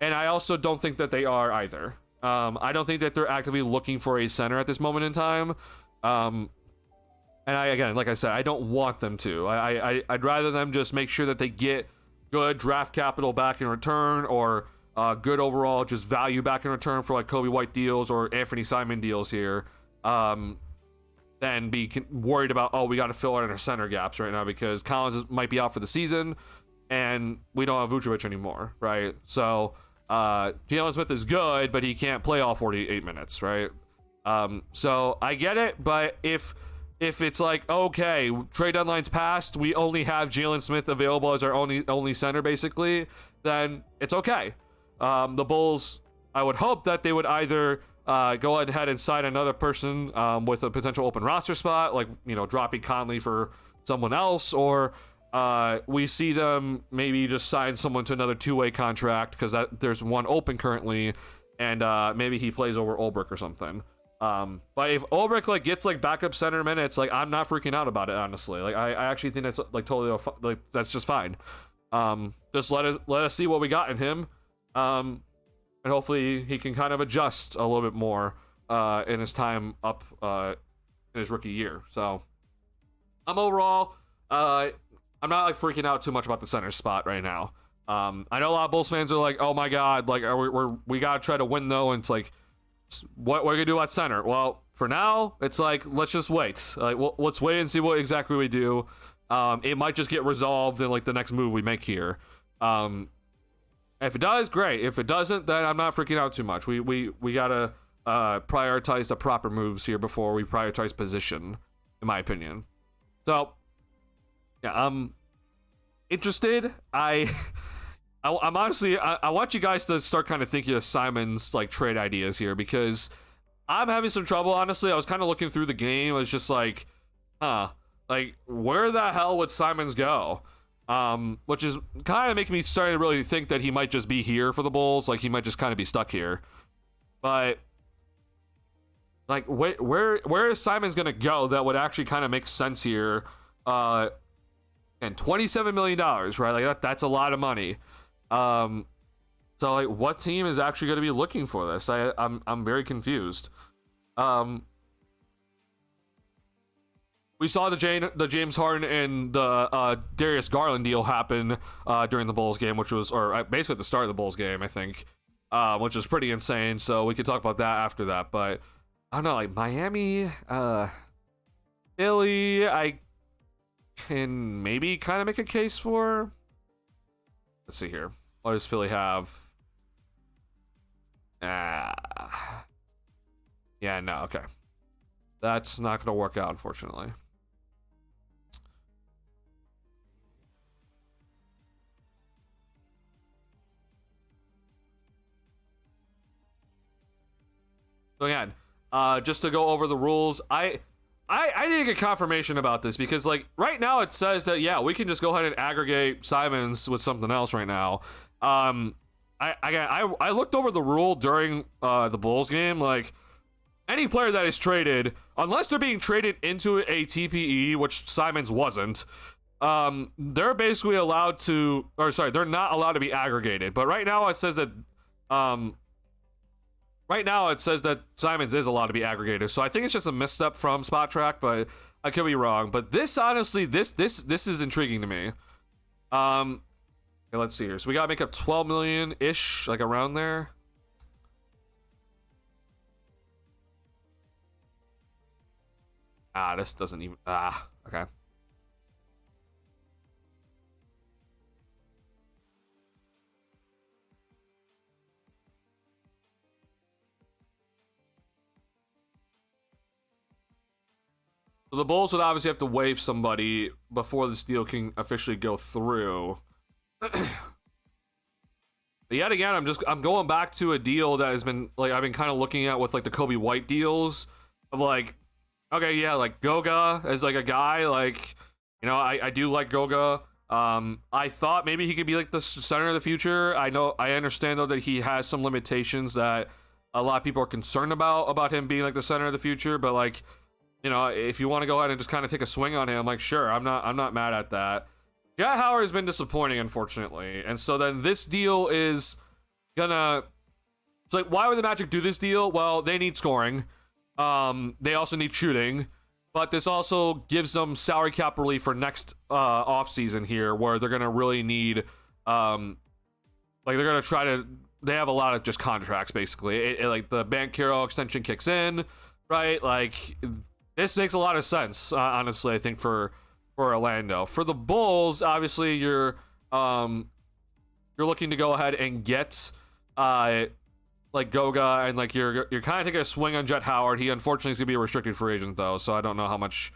and I also don't think that they are either. I don't think that they're actively looking for a center at this moment in time. And again, like I said, I don't want them to. I'd rather them just make sure that they get good draft capital back in return, or good overall just value back in return for like Kobe White deals or Anthony Simon deals here. Than be worried about, oh, we got to fill in our center gaps right now because Collins might be out for the season and we don't have Vucevic anymore, right? So Jalen Smith is good, but he can't play all 48 minutes, right? So I get it, but if it's like, okay, trade deadline's passed, we only have Jalen Smith available as our only center basically, then it's okay. The Bulls, I would hope that they would either go ahead and sign another person with a potential open roster spot, like, you know, dropping Conley for someone else, or we see them maybe just sign someone to another two-way contract because there's one open currently, and maybe he plays over Ulbrich or something. But if Ulbrich like gets like backup center minutes, like I'm not freaking out about it, honestly. Like I actually think that's like totally like that's just fine. Just let us see what we got in him. And hopefully he can kind of adjust a little bit more in his time up in his rookie year. So I'm overall, I'm not like freaking out too much about the center spot right now. I know a lot of Bulls fans are like, oh my God, like we gotta try to win though. And it's like, what are we gonna do at center? Well, for now, it's like, let's just wait. Like, let's wait and see what exactly we do. It might just get resolved in like the next move we make here. If it does, great. If it doesn't, then I'm not freaking out too much. We gotta prioritize the proper moves here before we prioritize position, in my opinion. So, yeah, I'm interested. I'm honestly, I want you guys to start kind of thinking of Simon's like trade ideas here, because I'm having some trouble, honestly. I was kind of looking through the game. I was just like, like where the hell would Simons go? Which is kind of making me starting to really think that he might just be here for the Bulls. Like he might just kind of be stuck here. But like where is Simons gonna go that would actually kind of make sense here? And $27 million, right? Like that's a lot of money. So like what team is actually going to be looking for this? I'm very confused. We saw the James Harden and the Darius Garland deal happen during the Bulls game, which was, or basically at the start of the Bulls game, I think, which is pretty insane. So we could talk about that after that. But I don't know, like Miami, Philly, I can maybe kind of make a case for. Let's see here. What does Philly have? Yeah, no, okay. That's not going to work out, unfortunately. So again, just to go over the rules, I need to get confirmation about this, because like right now it says that, yeah, we can just go ahead and aggregate Simons with something else right now. I looked over the rule during the Bulls game. Like any player that is traded, unless they're being traded into a TPE, which Simons wasn't, they're basically allowed to, or sorry, they're not allowed to be aggregated. But right now it says that Simons is allowed to be aggregated. So I think it's just a misstep from Spot Track, but I could be wrong. But this, honestly, this is intriguing to me. Okay, let's see here. So we gotta make up 12 million ish, like around there. This doesn't even. Okay. So the Bulls would obviously have to waive somebody before this deal can officially go through. But yet again, I'm going back to a deal that has been, like, I've been kind of looking at with like the Kobe White deals of like, okay, yeah, like Goga as like a guy, like, you know, I do like Goga. I thought maybe he could be like the center of the future. I understand though that he has some limitations that a lot of people are concerned about him being like the center of the future. But like, you know, if you want to go ahead and just kind of take a swing on him, like sure, I'm not mad at that. Jet Howard has been disappointing, unfortunately, and so then this deal is gonna. It's like, why would the Magic do this deal? Well, they need scoring. They also need shooting. But this also gives them salary cap relief for next offseason here, where they're going to really need, like they're going to try to, they have a lot of just contracts, basically. Like the Banchero extension kicks in, right? Like this makes a lot of sense, honestly, I think for Orlando. For the Bulls, obviously you're looking to go ahead and get, like Goga, and like you're kind of taking a swing on Jet Howard. He unfortunately is gonna be a restricted free agent though, so I don't know how much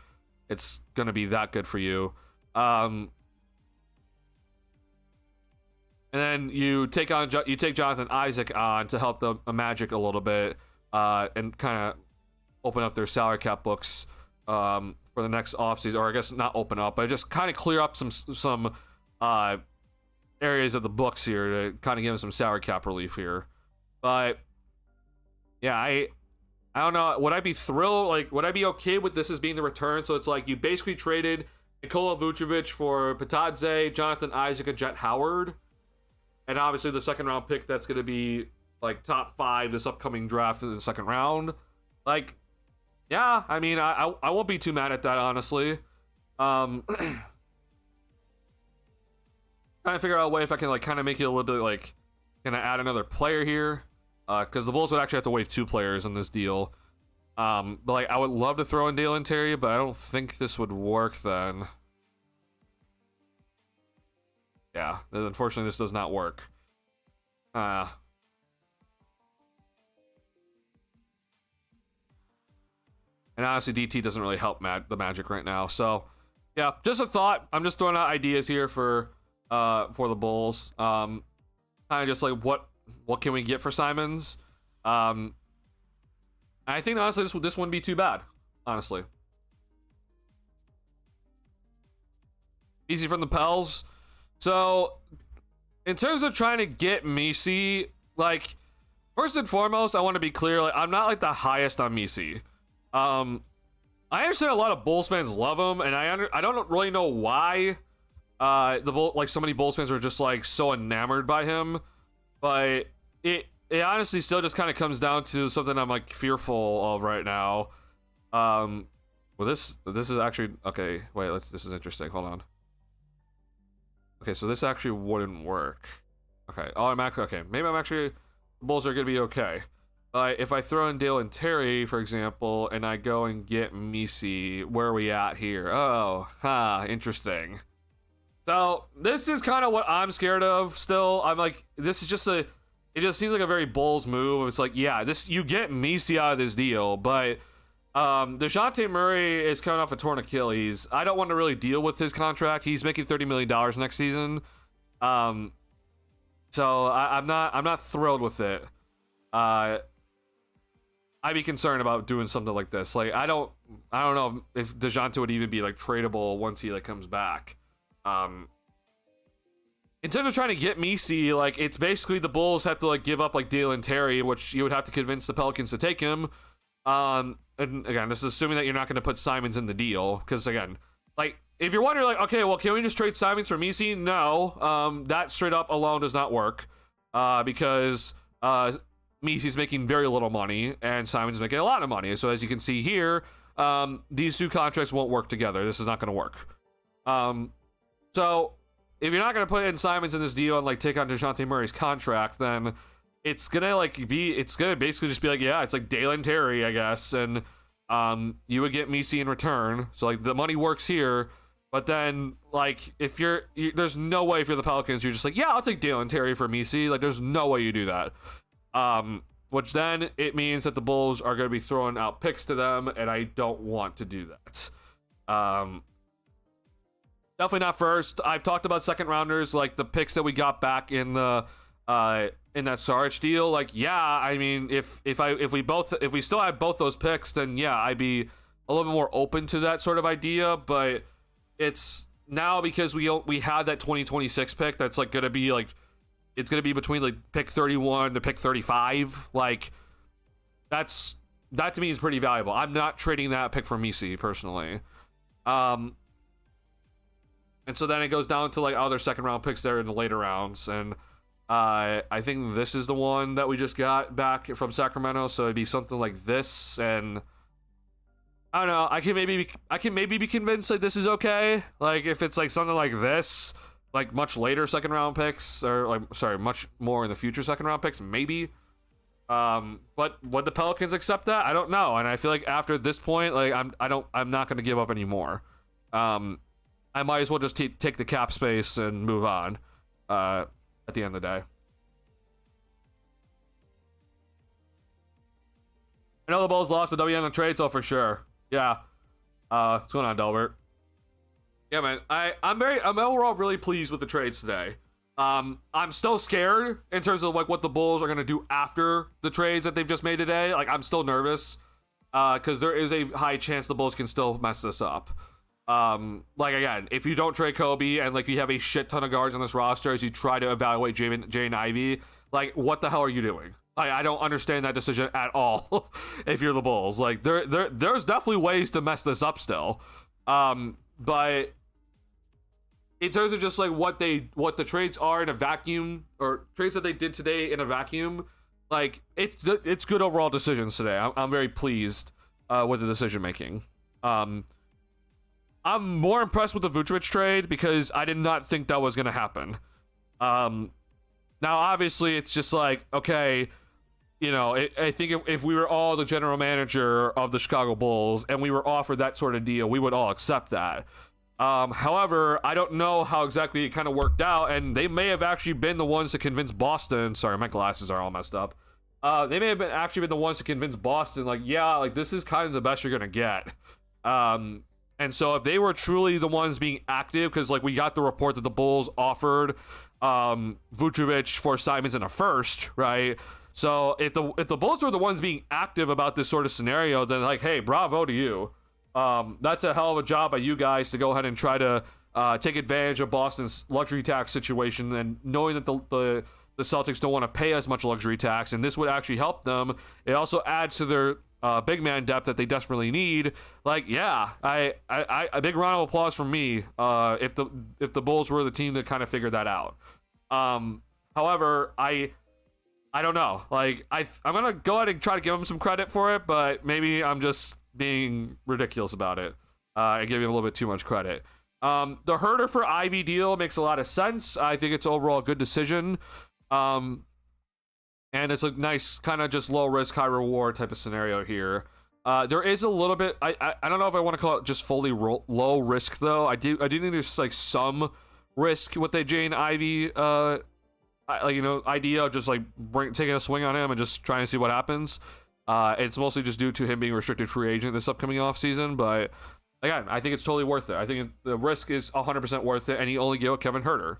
it's gonna be that good for you. And then you take Jonathan Isaac on to help the Magic a little bit, and kind of open up their salary cap books for the next offseason, or I guess not open up, but just kind of clear up some areas of the books here to kind of give them some salary cap relief here. But yeah, I don't know. Would I be thrilled? Like, would I be okay with this as being the return? So it's like you basically traded Nikola Vucevic for Patadze, Jonathan Isaac, and Jet Howard, and obviously the second round pick that's going to be like top 5 this upcoming draft in the second round. Like, yeah, I mean, I won't be too mad at that, honestly. Trying to figure out a way if I can like kind of make it a little bit like, can I add another player here? Because the Bulls would actually have to waive 2 players in this deal. But like, I would love to throw in Dalen Terry, but I don't think this would work then. Yeah, unfortunately, this does not work. And honestly, DT doesn't really help the Magic right now. So, yeah, just a thought. I'm just throwing out ideas here for the Bulls. Kind of just like what can we get for Simons? I think honestly this wouldn't be too bad, honestly. Easy from the Pels. So in terms of trying to get Misi, like first and foremost, I want to be clear, like I'm not like the highest on Misi. I understand a lot of Bulls fans love him, and I don't really know why like so many Bulls fans are just like so enamored by him. But it honestly still just kind of comes down to something I'm like fearful of right now. Well, this is actually okay. Wait, this is interesting. Hold on. Okay, so this actually wouldn't work. Okay, okay, maybe the Bulls are gonna be okay. If I throw in Dale and Terry, for example, and I go and get Misi, where are we at here? Oh, interesting. So this is kind of what I'm scared of still. I'm like, this is just it just seems like a very Bulls move. It's like, yeah, you get Misi out of this deal, but DeJounte Murray is coming off a torn Achilles. I don't want to really deal with his contract. He's making $30 million next season. So I'm not thrilled with it. I'd be concerned about doing something like this. Like, I don't know if DeJounte would even be like tradable once he like comes back. In terms of trying to get Misi, like it's basically the Bulls have to like give up like Dalen Terry, which you would have to convince the Pelicans to take him. And again, this is assuming that you're not going to put Simons in the deal, because again, like if you're wondering, like, okay, well, can we just trade Simons for Misi? No, that straight up alone does not work, because Misi's making very little money and Simons is making a lot of money. So as you can see here, these 2 contracts won't work together. This is not going to work. So if you're not going to put in Simons in this deal and like take on DeJounte Murray's contract, then it's going to basically just be like, yeah, it's like Dalen Terry, I guess. And you would get Misi in return. So like the money works here, but then like if there's no way if you're the Pelicans, you're just like, yeah, I'll take Dalen Terry for Misi. Like there's no way you do that. Which then it means that the Bulls are going to be throwing out picks to them, and I don't want to do that. Definitely not first. I've talked about second rounders, like the picks that we got back in the in that Saric deal. Like, yeah, I mean, if we still have both those picks, then yeah, I'd be a little bit more open to that sort of idea. But it's now because we had that 2026 pick that's like gonna be like, it's gonna be between like pick 31 to pick 35. Like that to me is pretty valuable. I'm not trading that pick for Misi personally. And so then it goes down to like other second round picks there in the later rounds, and I think this is the one that we just got back from Sacramento, so it'd be something like this, and I don't know. I can maybe be convinced that this is okay. Like if it's like something like this, like much later second round picks, or like sorry, much more in the future second round picks, maybe. But would the Pelicans accept that? I don't know. And I feel like after this point, like I'm not going to give up anymore. I might as well just take the cap space and move on. At the end of the day. I know the Bulls lost, but WN on trade, so for sure. Yeah. What's going on, Delbert? Yeah, man. I'm overall really pleased with the trades today. I'm still scared in terms of like what the Bulls are gonna do after the trades that they've just made today. Like I'm still nervous. Because there is a high chance the Bulls can still mess this up. Like again, if you don't trade Kobe and like you have a shit ton of guards on this roster as you try to evaluate Jaden Ivey, like what the hell are you doing? I don't understand that decision at all. If you're the Bulls, like there's definitely ways to mess this up still. But in terms of just like what the trades are in a vacuum, or trades that they did today in a vacuum, like it's good overall decisions today. I'm very pleased with the decision making. I'm more impressed with the Vucevic trade because I did not think that was going to happen. Now, obviously, it's just like, okay, you know, I think if we were all the general manager of the Chicago Bulls and we were offered that sort of deal, we would all accept that. However, I don't know how exactly it kind of worked out, and they may have actually been the ones to convince Boston. Sorry, my glasses are all messed up. They may have actually been the ones to convince Boston, like, yeah, like this is kind of the best you're going to get. And so if they were truly the ones being active, because like we got the report that the Bulls offered Vucevic for Simons in a first, right? So if the Bulls were the ones being active about this sort of scenario, then like, hey, bravo to you. That's a hell of a job by you guys to go ahead and try to take advantage of Boston's luxury tax situation, and knowing that the Celtics don't want to pay as much luxury tax, and this would actually help them. It also adds to their big man depth that they desperately need. Like, yeah, I a big round of applause from me if the Bulls were the team that kind of figured that out. However, I don't know. Like, I'm gonna go ahead and try to give them some credit for it, but maybe I'm just being ridiculous about it. I give him a little bit too much credit. The Herder for Ivy deal makes a lot of sense. I think it's overall a good decision. And it's a nice kind of just low risk, high reward type of scenario here. There is a little bit, I don't know if I want to call it just fully low risk though. I do think there's like some risk with the Jane Ivey, idea of just like taking a swing on him and just trying to see what happens. It's mostly just due to him being restricted free agent this upcoming offseason, but again, I think it's totally worth it. I think the risk is 100% worth it, and he only gave up Kevin Herter.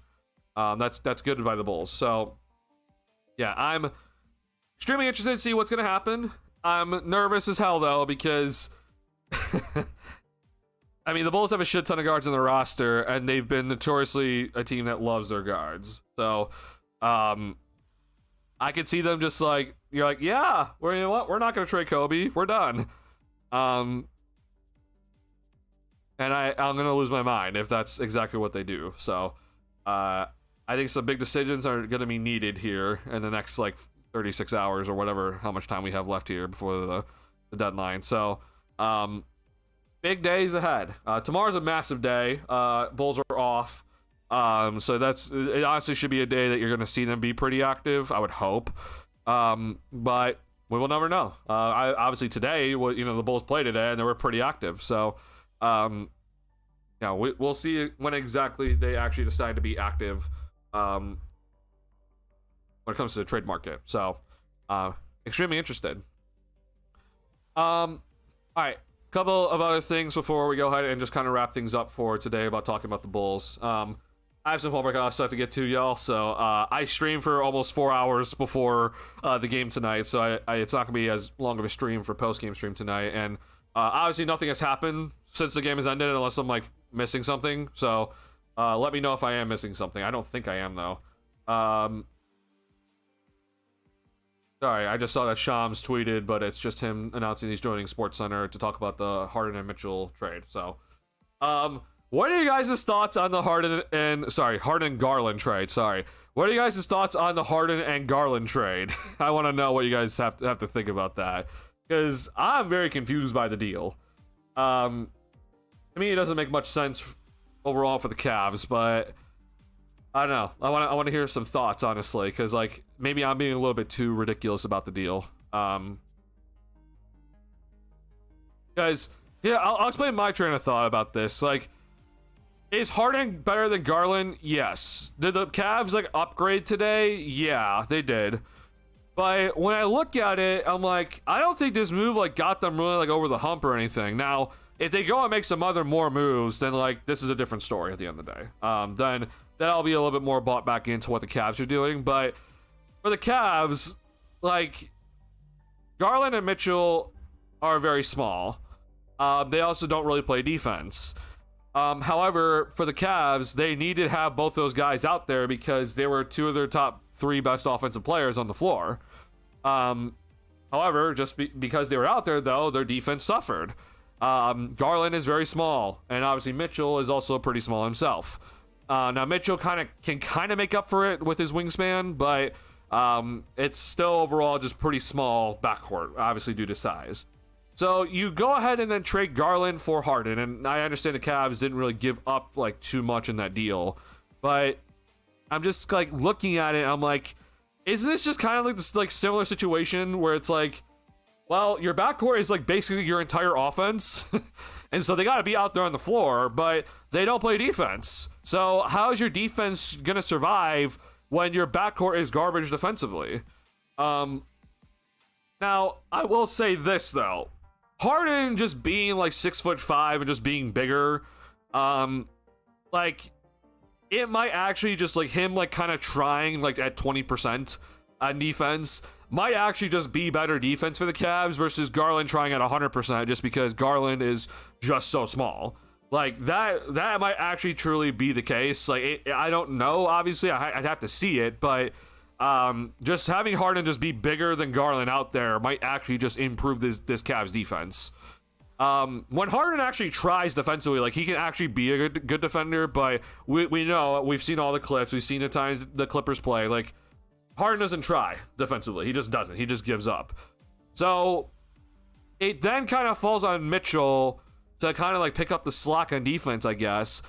That's good by the Bulls. So yeah, I'm extremely interested to see what's going to happen. I'm nervous as hell, though, because I mean, the Bulls have a shit ton of guards on their roster, and they've been notoriously a team that loves their guards. So I could see them just like, you're like, yeah, you know what? We're not going to trade Kobe. We're done. And I'm going to lose my mind if that's exactly what they do. So I think some big decisions are going to be needed here in the next like 36 hours or whatever, how much time we have left here before the deadline. So big days ahead. Tomorrow's a massive day. Bulls are off. So it honestly should be a day that you're going to see them be pretty active, I would hope. But we will never know. Obviously today, the Bulls played today and they were pretty active. So we'll see when exactly they actually decide to be active when it comes to the trade market. So extremely interested. All right, couple of other things before we go ahead and just kind of wrap things up for today about talking about the Bulls. I have some homework I also have to get to, y'all. So I streamed for almost 4 hours before the game tonight, so it's not gonna be as long of a stream for post-game stream tonight. And Obviously, nothing has happened since the game has ended unless I'm like missing something. So let me know if I am missing something. I don't think I am though. Sorry, I just saw that Shams tweeted, but it's just him announcing he's joining SportsCenter to talk about the Harden and Mitchell trade. So, what are you guys' thoughts on the Harden and Garland trade? Sorry, what are you guys' thoughts on the Harden and Garland trade? I want to know what you guys have to think about that, because I'm very confused by the deal. To me, it doesn't make much sense overall for the Cavs, but I don't know. I want to hear some thoughts, honestly, because like maybe I'm being a little bit too ridiculous about the deal. Guys, yeah, I'll explain my train of thought about this. Like, is Harden better than Garland? Yes. Did the Cavs like upgrade today? Yeah, they did. But when I look at it, I'm like, I don't think this move like got them really like over the hump or anything. Now, if they go and make some more moves, then like this is a different story at the end of the day. Then I'll be a little bit more bought back into what the Cavs are doing. But for the Cavs, like, Garland and Mitchell are very small. They also don't really play defense. However, for the Cavs, they needed to have both those guys out there because they were two of their top 3 best offensive players on the floor. However, just because they were out there, though, their defense suffered. Garland is very small, and obviously Mitchell is also pretty small himself. Now Mitchell can make up for it with his wingspan, but it's still overall just pretty small backcourt, obviously due to size. So you go ahead and then trade Garland for Harden, and I understand the Cavs didn't really give up like too much in that deal, but I'm just like looking at it, I'm like, isn't this just kind of like this like similar situation where it's like, well, your backcourt is like basically your entire offense, and so they got to be out there on the floor, but they don't play defense. So how is your defense gonna survive when your backcourt is garbage defensively? Now I will say this though, Harden just being like 6'5" and just being bigger, like it might actually just like him like kind of trying like at 20% on defense might actually just be better defense for the Cavs versus Garland trying at 100% just because Garland is just so small. Like that might actually truly be the case. Like I don't know, obviously I'd have to see it, but just having Harden just be bigger than Garland out there might actually just improve this Cavs defense. When Harden actually tries defensively, like he can actually be a good defender, but we know, we've seen all the clips, we've seen the times the Clippers play, like Harden doesn't try defensively. He just doesn't. He just gives up. So it then kind of falls on Mitchell to kind of like pick up the slack on defense, I guess.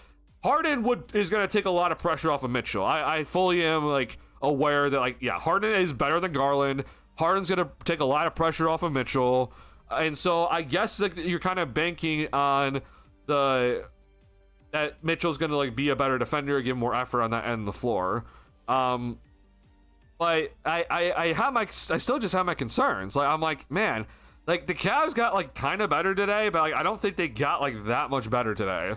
Harden is going to take a lot of pressure off of Mitchell. I fully am like aware that like, yeah, Harden is better than Garland. Harden's going to take a lot of pressure off of Mitchell. And so I guess like you're kind of banking on that Mitchell's going to like be a better defender, give more effort on that end of the floor. But I still just have my concerns. Like I'm like, man, like the Cavs got like kind of better today, but like I don't think they got like that much better today.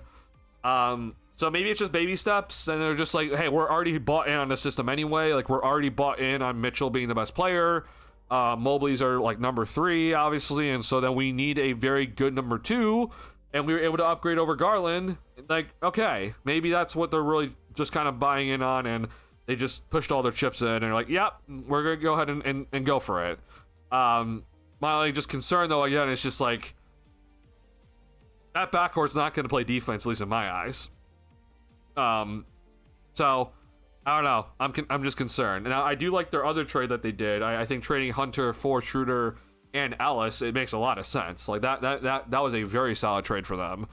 So maybe it's just baby steps, and they're just like, hey, we're already bought in on the system anyway. Like we're already bought in on Mitchell being the best player. Mobley's are like number 3, obviously, and so then we need a very good number 2, and we were able to upgrade over Garland. Like, okay, maybe that's what they're really just kind of buying in on, and they just pushed all their chips in and they're like, yep, we're going to go ahead and go for it. My only just concern, though, again, is just like that backcourt's not going to play defense, at least in my eyes. So, I don't know. I'm just concerned. Now, I do like their other trade that they did. I think trading Hunter for Schroeder and Ellis, it makes a lot of sense. Like, that was a very solid trade for them.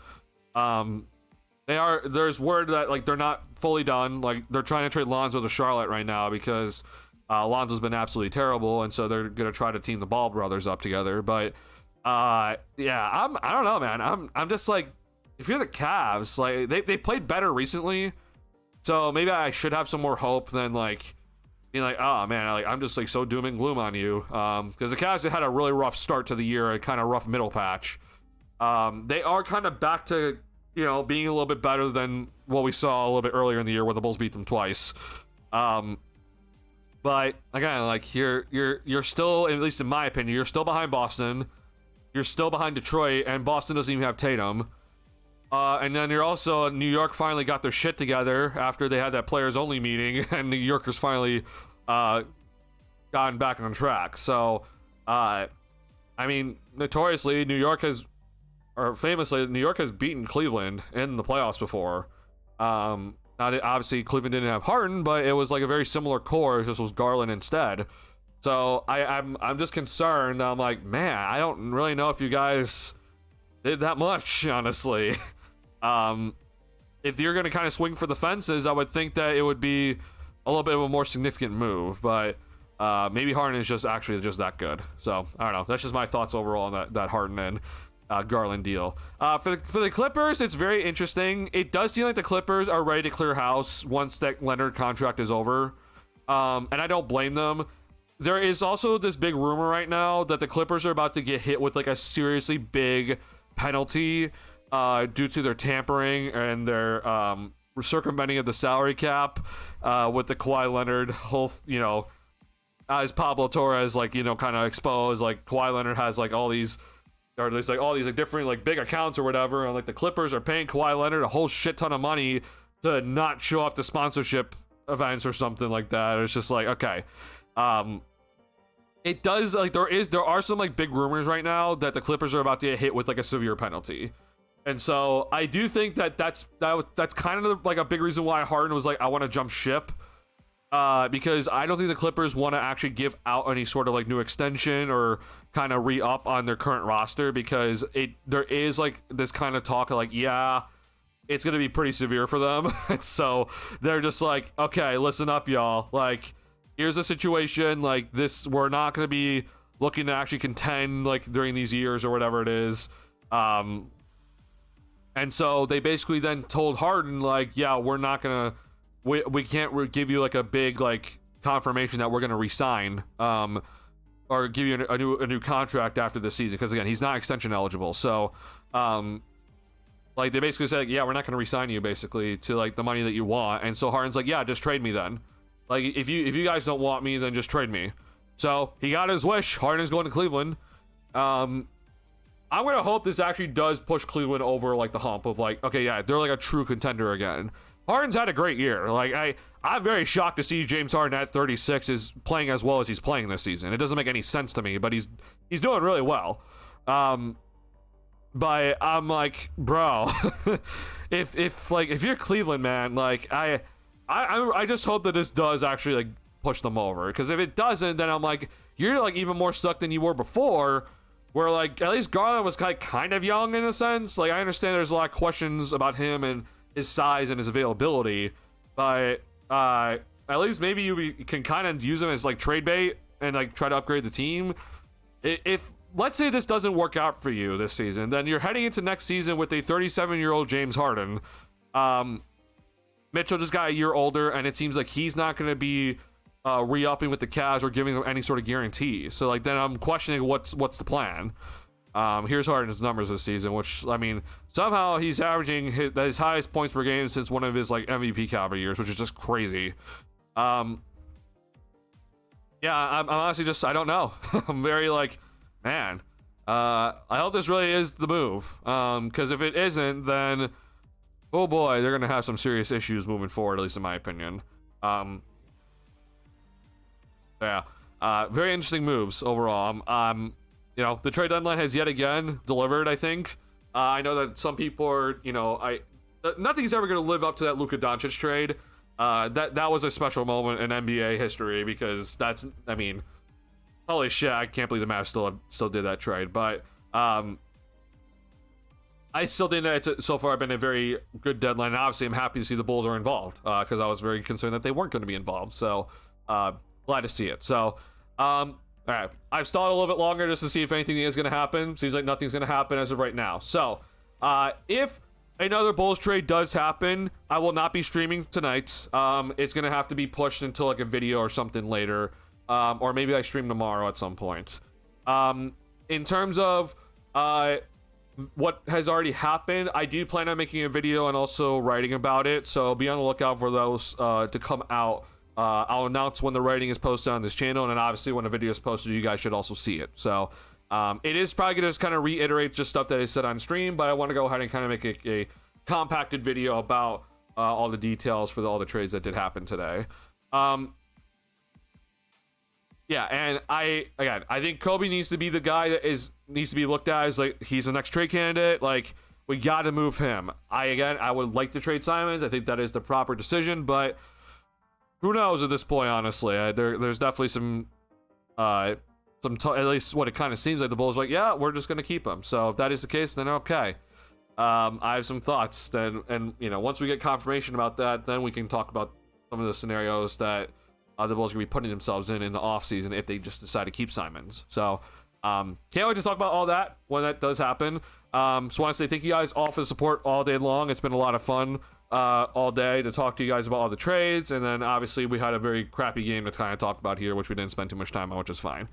There's word that like they're not fully done. Like they're trying to trade Lonzo to Charlotte right now because Lonzo's been absolutely terrible, and so they're gonna try to team the Ball brothers up together. But yeah, I don't know, man. I'm just like, if you're the Cavs, like they played better recently, so maybe I should have some more hope than like being like, oh man, like I'm just like so doom and gloom on you. Because the Cavs had a really rough start to the year, a kind of rough middle patch. They are kind of back to, you know, being a little bit better than what we saw a little bit earlier in the year where the Bulls beat them twice. But again, like you're still, at least in my opinion, you're still behind Boston. You're still behind Detroit, and Boston doesn't even have Tatum. And then you're also, New York finally got their shit together after they had that players-only meeting, and New Yorkers finally gotten back on track. So, I mean, notoriously, famously, New York has beaten Cleveland in the playoffs before. Obviously, Cleveland didn't have Harden, but it was like a very similar core. It just was Garland instead. So I'm just concerned. I'm like, man, I don't really know if you guys did that much, honestly. If you're going to kind of swing for the fences, I would think that it would be a little bit of a more significant move. But maybe Harden is just that good. So I don't know. That's just my thoughts overall on that Harden and Garland deal. For the Clippers, it's very interesting. It does seem like the Clippers are ready to clear house once that Leonard contract is over. And I don't blame them. There is also this big rumor right now that the Clippers are about to get hit with like a seriously big penalty due to their tampering and their circumventing of the salary cap with the Kawhi Leonard whole, as Pablo Torres, kind of exposed, like Kawhi Leonard has like all these, or there's like all these like different like big accounts or whatever, and like the Clippers are paying Kawhi Leonard a whole shit ton of money to not show up to sponsorship events or something like that. It's just like, okay. It does, like, there are some like big rumors right now that the Clippers are about to get hit with like a severe penalty, and so I do think that's kind of like a big reason why Harden was like, I want to jump ship, because I don't think the Clippers want to actually give out any sort of like new extension or kind of re-up on their current roster, because there is like this kind of talk of like, yeah, it's gonna be pretty severe for them. And so they're just like, okay, listen up, y'all, like, here's a situation like this. We're not going to be looking to actually contend like during these years or whatever it is. And so they basically then told Harden like, yeah, we're not going to, we can't give you like a big like confirmation that we're going to resign or give you a new contract after this season. Because again, he's not extension eligible. So like they basically said, yeah, we're not going to resign you basically to like the money that you want. And so Harden's like, yeah, just trade me then. Like, if you guys don't want me, then just trade me. So, he got his wish. Harden's going to Cleveland. I'm going to hope this actually does push Cleveland over, like, the hump of, like, okay, yeah, they're, like, a true contender again. Harden's had a great year. Like, I'm very shocked to see James Harden at 36 is playing as well as he's playing this season. It doesn't make any sense to me, but he's doing really well. But I'm like, bro, if you're Cleveland, man, like, I just hope that this does actually like push them over, because if it doesn't, then I'm like, you're like even more stuck than you were before, where like at least Garland was kind of young in a sense. Like, I understand there's a lot of questions about him and his size and his availability, but at least maybe you can kind of use him as like trade bait and like try to upgrade the team. If let's say this doesn't work out for you this season, then you're heading into next season with a 37-year-old James Harden. Mitchell just got a year older, and it seems like he's not going to be re-upping with the Cavs or giving them any sort of guarantee. So, like, then I'm questioning what's the plan. Here's Harden's numbers this season, which, I mean, somehow he's averaging his highest points per game since one of his, like, MVP caliber years, which is just crazy. Yeah, I'm honestly just, I don't know. I'm very, like, man, I hope this really is the move. Because if it isn't, then oh boy, they're gonna have some serious issues moving forward, at least in my opinion. Yeah, very interesting moves overall. The trade deadline has yet again delivered, I think. I know that some people are, nothing's ever gonna live up to that Luka Doncic trade. That was a special moment in NBA history, because that's, I mean, holy shit, I can't believe the Mavs still did that trade. But I still think that it's so far been a very good deadline. And obviously, I'm happy to see the Bulls are involved, because I was very concerned that they weren't going to be involved. So glad to see it. So all right, I've stalled a little bit longer just to see if anything is going to happen. Seems like nothing's going to happen as of right now. So if another Bulls trade does happen, I will not be streaming tonight. It's going to have to be pushed until like a video or something later, or maybe I stream tomorrow at some point. In terms of what has already happened, I do plan on making a video and also writing about it, so be on the lookout for those to come out. I'll announce when the writing is posted on this channel, and then obviously when the video is posted, you guys should also see it. So It is probably going to just kind of reiterate just stuff that I said on stream, but I want to go ahead and kind of make a compacted video about all the details for all the trades that did happen today. Yeah, and I think Kobe needs to be the guy that needs to be looked at as like he's the next trade candidate. Like, we got to move him. I would like to trade Simons. I think that is the proper decision, but who knows at this point, honestly. There's definitely some at least what it kind of seems like the Bulls are like, yeah, we're just going to keep him. So if that is the case, then okay. I have some thoughts then, and once we get confirmation about that, then we can talk about some of the scenarios that the Bulls are going to be putting themselves in the offseason if they just decide to keep Simons. So can't wait to talk about all that when that does happen. Just want to say thank you guys all for the support all day long. It's been a lot of fun all day to talk to you guys about all the trades, and then obviously we had a very crappy game to kind of talk about here, which we didn't spend too much time on, which is fine.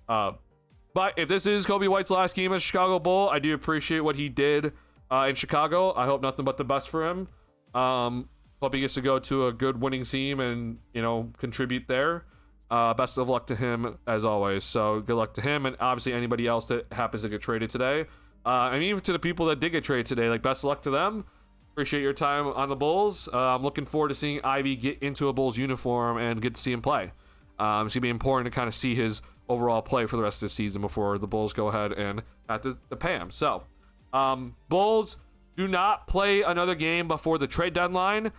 But if this is Kobe White's last game as Chicago Bull, I do appreciate what he did in Chicago. I hope nothing but the best for him. Hope he gets to go to a good winning team and contribute there. Best of luck to him as always. So good luck to him, and obviously anybody else that happens to get traded today. And even to the people that did get traded today, like, best of luck to them. Appreciate your time on the Bulls. I'm looking forward to seeing Ivy get into a Bulls uniform and get to see him play. It's going to be important to kind of see his overall play for the rest of the season before the Bulls go ahead and have to pay him. So, Bulls do not play another game before the trade deadline,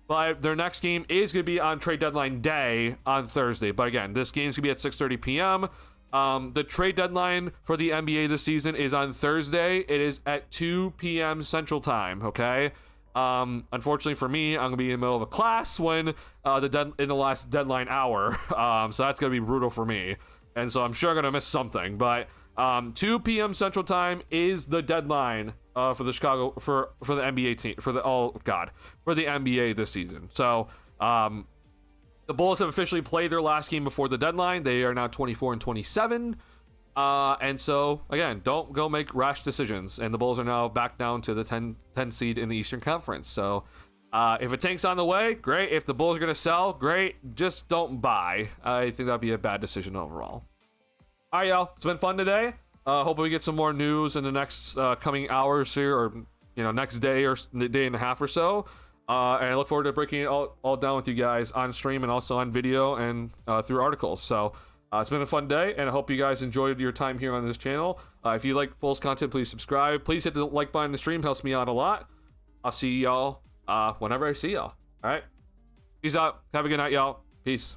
but their next game is going to be on trade deadline day on Thursday. But again, this game's going to be at 6:30 p.m. The trade deadline for the NBA this season is on Thursday. It is at 2 p.m. Central Time, okay? Unfortunately for me, I'm going to be in the middle of a class when in the last deadline hour. So that's going to be brutal for me. And so I'm sure I'm going to miss something. But 2 p.m. Central Time is the deadline for the Chicago for the NBA team for the NBA this season. So the Bulls have officially played their last game before the deadline. They are now 24-27. And so, again, don't go make rash decisions. And the Bulls are now back down to the 10 seed in the Eastern Conference. So if a tank's on the way, great. If the Bulls are going to sell, great. Just don't buy. I think that'd be a bad decision overall. All right, y'all. It's been fun today. Hopefully we get some more news in the next coming hours here, or next day or day and a half or so. And I look forward to breaking it all down with you guys on stream and also on video and through articles. So it's been a fun day, and I hope you guys enjoyed your time here on this channel. If you like Bulls content, please subscribe. Please hit the like button on the stream. Helps me out a lot. I'll see y'all whenever I see y'all. All right. Peace out. Have a good night, y'all. Peace.